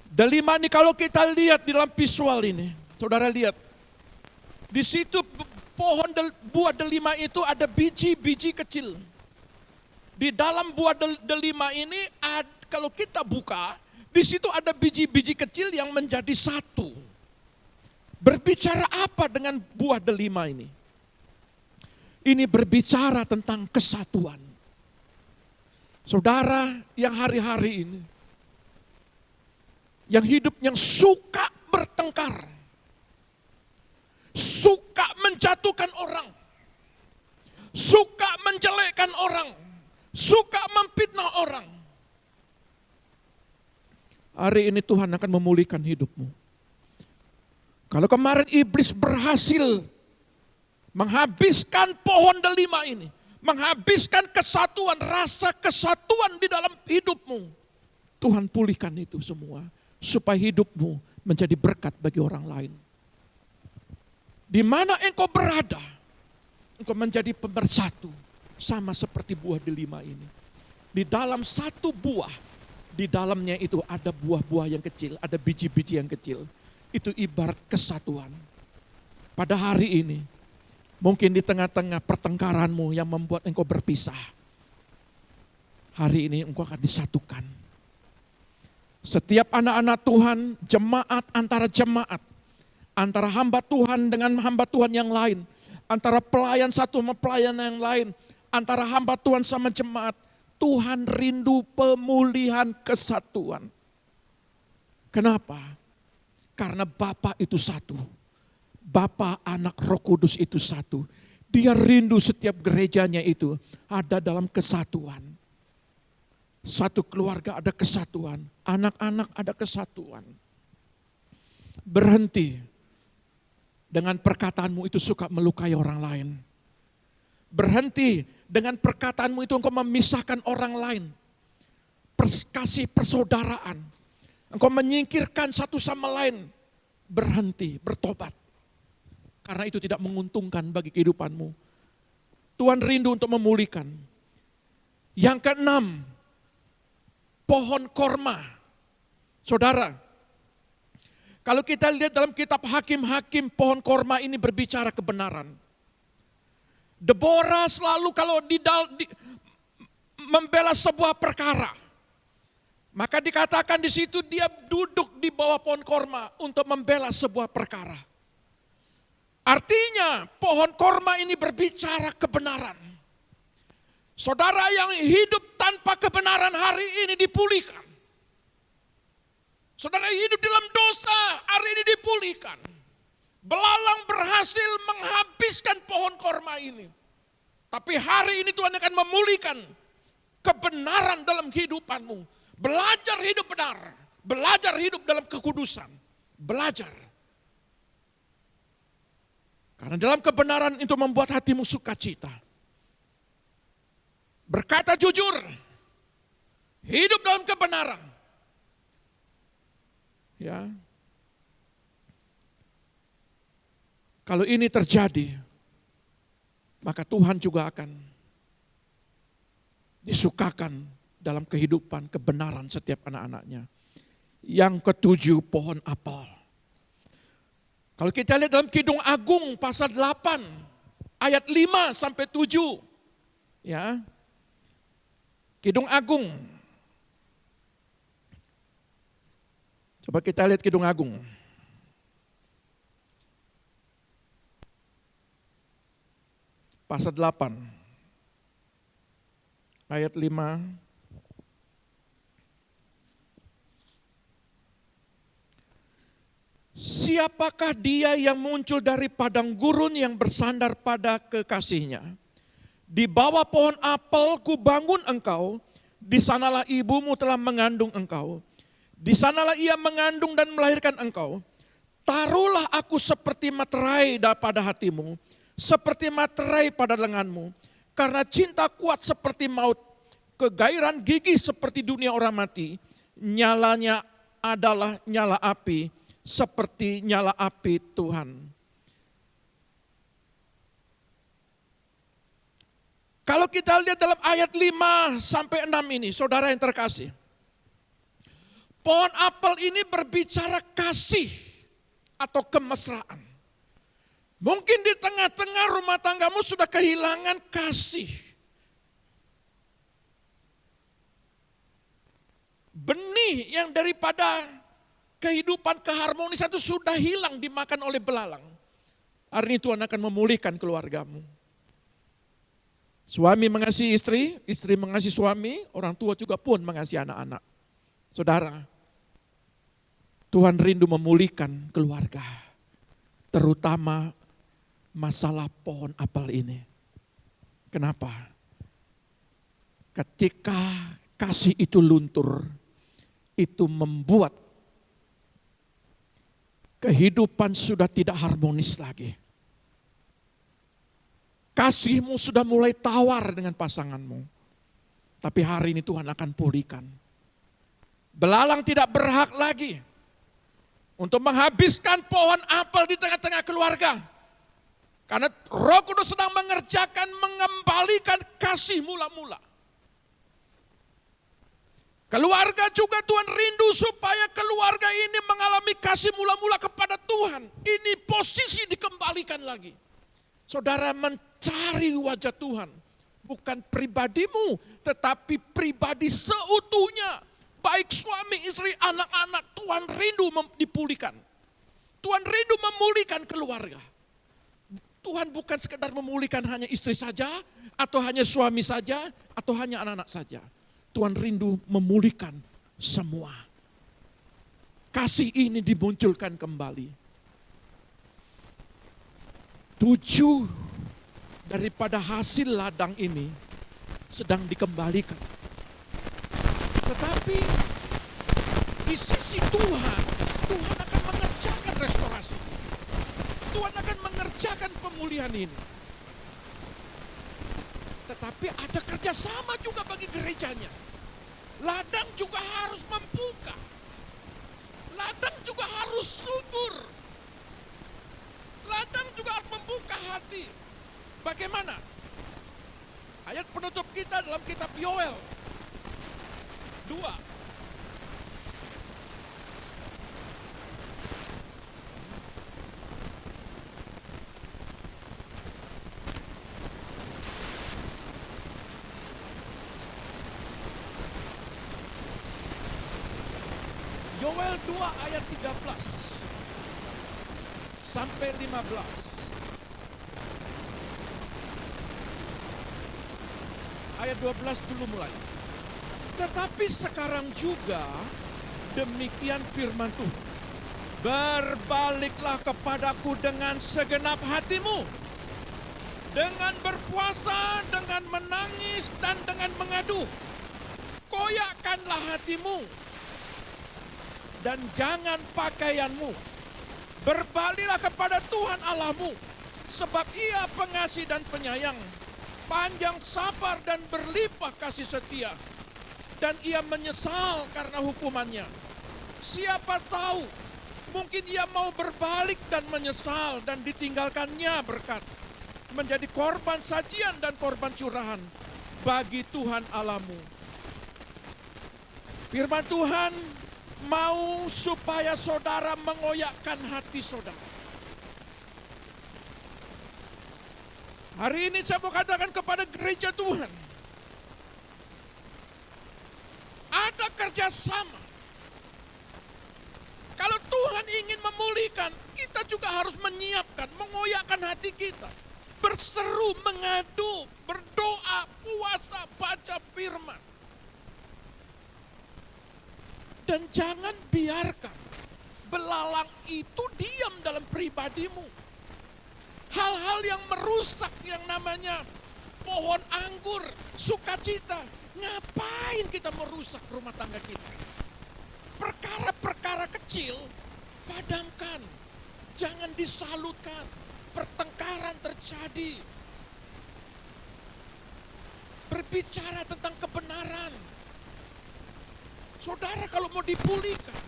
Delima ini kalau kita lihat di dalam visual ini, saudara lihat. Di situ buah delima itu ada biji-biji kecil. Di dalam buah delima ini, kalau kita buka, di situ ada biji-biji kecil yang menjadi satu. Berbicara apa dengan buah delima ini? Ini berbicara tentang kesatuan. Saudara yang hari-hari ini, yang hidup yang suka bertengkar, suka menjatuhkan orang, suka menjelekkan orang, suka memfitnah orang. Hari ini Tuhan akan memulihkan hidupmu. Kalau kemarin iblis berhasil menghabiskan pohon delima ini, menghabiskan kesatuan, rasa kesatuan di dalam hidupmu, Tuhan pulihkan itu semua, supaya hidupmu menjadi berkat bagi orang lain. Di mana engkau berada, engkau menjadi pemersatu, sama seperti buah delima ini. Di dalam satu buah, di dalamnya itu ada buah-buah yang kecil, ada biji-biji yang kecil. Itu ibarat kesatuan. Pada hari ini, mungkin di tengah-tengah pertengkaranmu yang membuat engkau berpisah, hari ini engkau akan disatukan. Setiap anak-anak Tuhan, jemaat, antara hamba Tuhan dengan hamba Tuhan yang lain, antara pelayan satu sama pelayan yang lain, antara hamba Tuhan sama jemaat, Tuhan rindu pemulihan kesatuan. Kenapa? Karena Bapa itu satu. Bapa, Anak, Roh Kudus itu satu. Dia rindu setiap gerejanya itu ada dalam kesatuan. Satu keluarga ada kesatuan, anak-anak ada kesatuan. Berhenti dengan perkataanmu itu suka melukai orang lain. Berhenti dengan perkataanmu itu engkau memisahkan orang lain. Kasih persaudaraan. Engkau menyingkirkan satu sama lain. Berhenti, bertobat. Karena itu tidak menguntungkan bagi kehidupanmu. Tuhan rindu untuk memulihkan. Yang keenam, pohon korma. Saudara, kalau kita lihat dalam kitab Hakim-Hakim, pohon korma ini berbicara kebenaran. Deborah selalu kalau membela sebuah perkara. Maka dikatakan di situ dia duduk di bawah pohon korma untuk membela sebuah perkara. Artinya pohon korma ini berbicara kebenaran. Saudara yang hidup tanpa kebenaran hari ini dipulihkan. Saudara yang hidup dalam dosa hari ini dipulihkan. Belalang berhasil menghabiskan pohon korma ini. Tapi hari ini Tuhan akan memulihkan kebenaran dalam kehidupanmu. Belajar hidup benar, belajar hidup dalam kekudusan, belajar. Karena dalam kebenaran itu membuat hatimu sukacita. Berkata jujur, hidup dalam kebenaran. Ya. Kalau ini terjadi, maka Tuhan juga akan disukakan dalam kehidupan kebenaran setiap anak-anaknya. Yang ketujuh, pohon apel. Kalau kita lihat dalam Kidung Agung pasal 8 ayat 5 sampai 7. Ya. Kidung Agung. Coba kita lihat Kidung Agung. Pasal 8 ayat 5. Siapakah dia yang muncul dari padang gurun yang bersandar pada kekasihnya? Di bawah pohon apel ku bangun engkau, di sanalah ibumu telah mengandung engkau. Di sanalah ia mengandung dan melahirkan engkau. Taruhlah aku seperti materai pada hatimu, seperti materai pada lenganmu. Karena cinta kuat seperti maut, kegairan gigih seperti dunia orang mati. Nyalanya adalah nyala api, seperti nyala api Tuhan. Kalau kita lihat dalam ayat 5 sampai 6 ini, saudara yang terkasih. Pohon apel ini berbicara kasih atau kemesraan. Mungkin di tengah-tengah rumah tanggamu sudah kehilangan kasih. Benih yang daripada kehidupan keharmonisan itu sudah hilang dimakan oleh belalang. Hari ini Tuhan akan memulihkan keluargamu. Suami mengasihi istri, istri mengasihi suami, orang tua juga pun mengasihi anak-anak. Saudara, Tuhan rindu memulihkan keluarga. Terutama masalah pohon apel ini. Kenapa? Ketika kasih itu luntur, itu membuat kehidupan sudah tidak harmonis lagi. Kasihmu sudah mulai tawar dengan pasanganmu. Tapi hari ini Tuhan akan pulihkan. Belalang tidak berhak lagi untuk menghabiskan pohon apel di tengah-tengah keluarga. Karena Roh Kudus sedang mengerjakan, mengembalikan kasih mula-mula. Keluarga juga Tuhan rindu supaya keluarga ini mengalami kasih mula-mula kepada Tuhan. Ini posisi dikembalikan lagi. Saudara mencari wajah Tuhan. Bukan pribadimu, tetapi pribadi seutuhnya. Baik suami, istri, anak-anak, Tuhan rindu dipulihkan. Tuhan rindu memulihkan keluarga. Tuhan bukan sekedar memulihkan hanya istri saja, atau hanya suami saja, atau hanya anak-anak saja. Tuhan rindu memulihkan semua. Kasih ini dimunculkan kembali. 7 daripada hasil ladang ini sedang dikembalikan. Tetapi di sisi Tuhan, Tuhan akan mengerjakan restorasi. Tuhan akan mengerjakan pemulihan ini. Tetapi ada kerjasama juga bagi gerejanya. Ladang juga harus membuka. Ladang juga harus subur. Ladang juga harus membuka hati. Bagaimana? Ayat penutup kita dalam kitab Yoel 2. Yoel 2 ayat 13 sampai 15. Ayat 12 dulu mulai. Tetapi sekarang juga demikian firman Tuhan. Berbaliklah kepadaku dengan segenap hatimu, dengan berpuasa, dengan menangis, dan dengan mengadu. Koyakkanlah hatimu, dan jangan pakaianmu. Berbalilah kepada Tuhan Allahmu, sebab Ia pengasih dan penyayang, panjang sabar dan berlimpah kasih setia, dan Ia menyesal karena hukumannya. Siapa tahu, mungkin Ia mau berbalik dan menyesal dan ditinggalkannya berkat, menjadi korban sajian dan korban curahan bagi Tuhan Allahmu. Firman Tuhan mau supaya saudara mengoyakkan hati saudara. Hari ini saya mau katakan kepada gereja Tuhan, ada kerjasama. Kalau Tuhan ingin memulihkan, kita juga harus menyiapkan, mengoyakkan hati kita. Berseru, mengadu, berdoa, puasa, baca firman. Dan jangan biarkan belalang itu diam dalam pribadimu. Hal-hal yang merusak yang namanya pohon anggur, sukacita. Ngapain kita merusak rumah tangga kita? Perkara-perkara kecil, padamkan. Jangan disalutkan. Pertengkaran terjadi. Berbicara tentang kebenaran. Saudara kalau mau dipulihkan,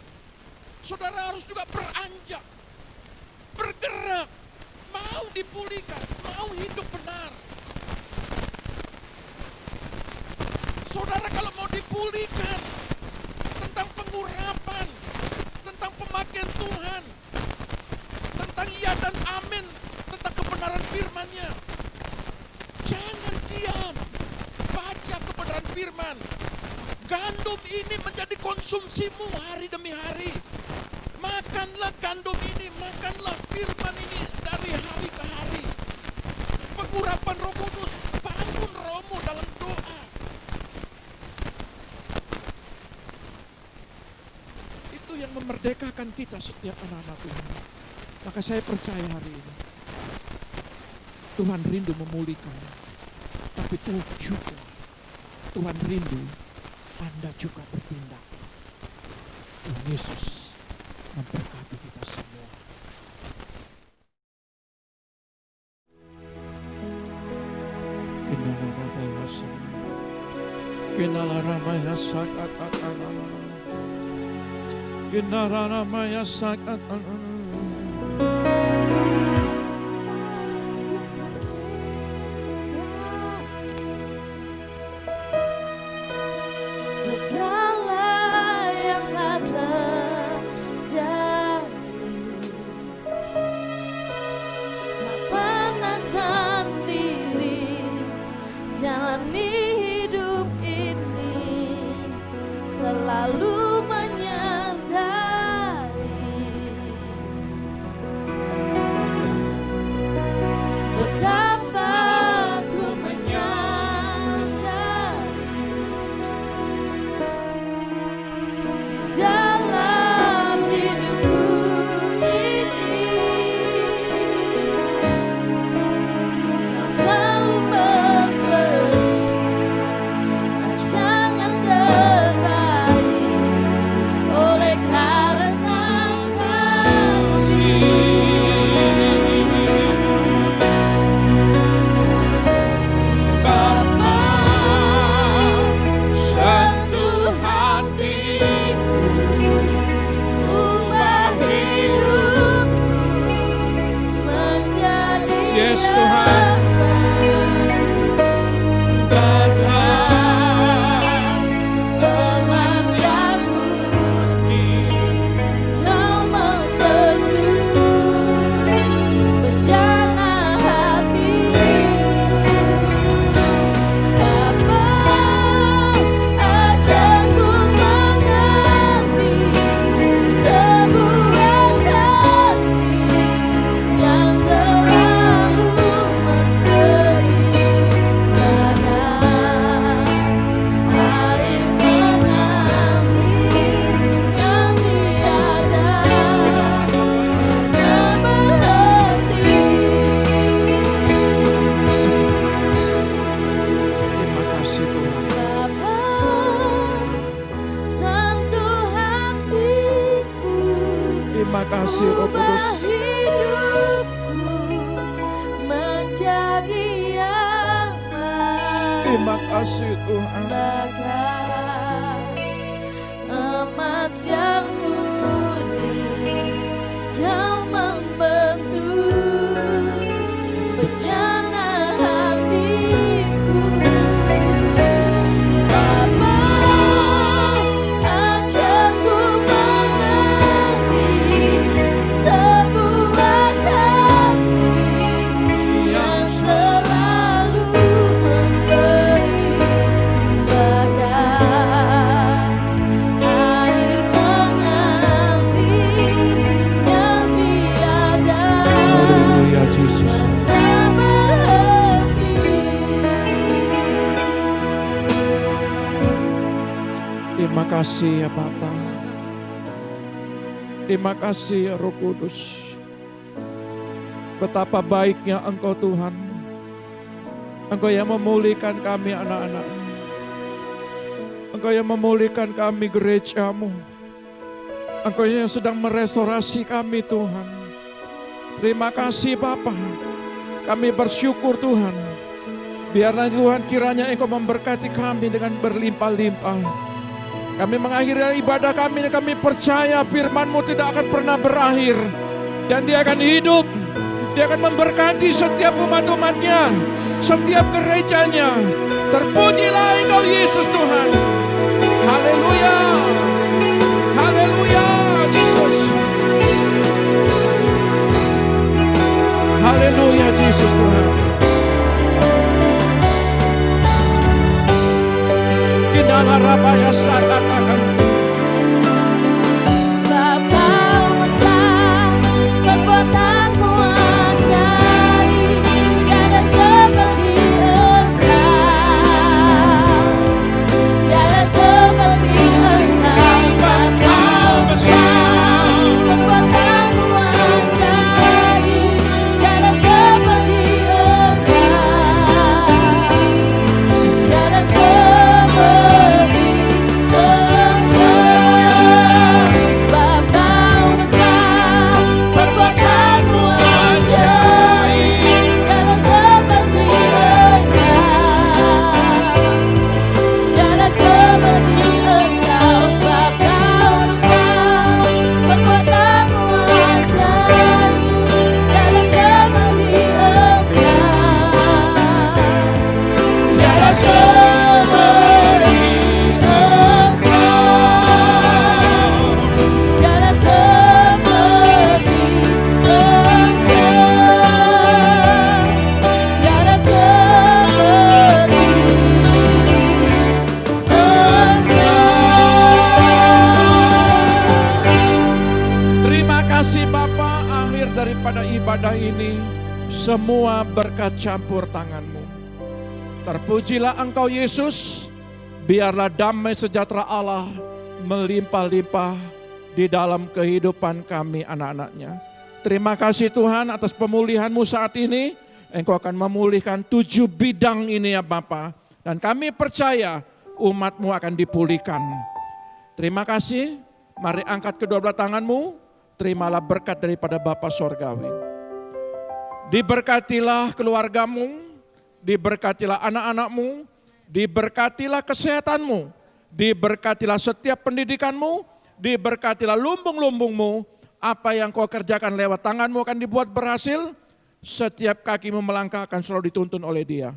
saudara harus juga beranjak, bergerak, mau dipulihkan, mau hidup benar. Saudara kalau mau dipulihkan, tentang pengurapan, tentang pemakaian Tuhan, tentang iya dan amin, tentang kebenaran firman-Nya. Jangan diam, baca kebenaran firman. Gandum ini menjadi konsumsimu hari demi hari. Makanlah gandum ini, makanlah firman ini dari hari ke hari. Pengurapan Roh Kudus, bangun rohmu dalam doa. Itu yang memerdekakan kita setiap anak-anak Tuhan. Maka saya percaya hari ini Tuhan rindu memulihkan. Tapi juga Tuhan rindu Anda juga bertindak. Tuhan Yesus memberkati kita semua. Kinala ramaya sakat Kinala ramaya sakat selalu menyadari betapa ku menyadari dalam hidupku ini kau selalu memberi rancangan terbaik. kasih Roh Kudus. Hidupku menjadi aman, Terima kasih Tuhan. bagai emas yang murni, Kau membentuk bencana hatiku. Bapa, ajarku mengerti sebuah kasih yang selalu memberi, bagai air mengalir yang tiada Haleluya Yesus. pernah berhenti. Terima kasih ya Bapa. Terima kasih ya Roh Kudus. Betapa baiknya Engkau Tuhan. Engkau yang memulihkan kami anak-anak-Mu. Engkau yang memulihkan kami gereja-Mu. Engkau yang sedang merestorasi kami Tuhan. Terima kasih Bapa. Kami bersyukur Tuhan. Biarlah Tuhan kiranya Engkau memberkati kami dengan berlimpah-limpah. Kami mengakhiri ibadah kami dan kami percaya firman-Mu tidak akan pernah berakhir. Dan dia akan hidup. Dia akan memberkati setiap umat-umatnya, setiap gerejanya. Terpujilah Engkau Yesus Tuhan. Haleluya. Haleluya Yesus. Haleluya Yesus Tuhan. Kinalah rabaya sakatakan. Bapa besar, perbuatanmu ajaib, tiada seperti Engkau, tiada seperti Engkau. Bapa besar, perbuatanmu ajaib, tiada seperti Engkau, tiada seperti daripada ibadah ini, semua berkat campur tangan-Mu. Terpujilah Engkau Yesus, biarlah damai sejahtera Allah melimpah-limpah di dalam kehidupan kami anak-anak-Nya. Terima kasih Tuhan atas pemulihan-Mu saat ini. Engkau akan memulihkan 7 bidang ini ya Bapa. Dan kami percaya umat-Mu akan dipulihkan. Terima kasih, mari angkat kedua belah tangan-Mu. Terimalah berkat daripada Bapa Sorgawi. Diberkatilah keluargamu, diberkatilah anak-anakmu, diberkatilah kesehatanmu, diberkatilah setiap pendidikanmu, diberkatilah lumbung-lumbungmu. Apa yang kau kerjakan lewat tanganmu akan dibuat berhasil. Setiap kakimu melangkah akan selalu dituntun oleh Dia.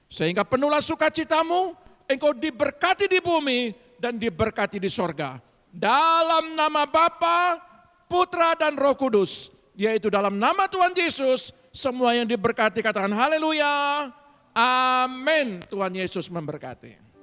Sehingga penuhlah sukacitamu, engkau diberkati di bumi dan diberkati di sorga. Dalam nama Bapa, Putra dan Roh Kudus, yaitu dalam nama Tuhan Yesus, semua yang diberkati katakan haleluya, amin. Tuhan Yesus memberkati.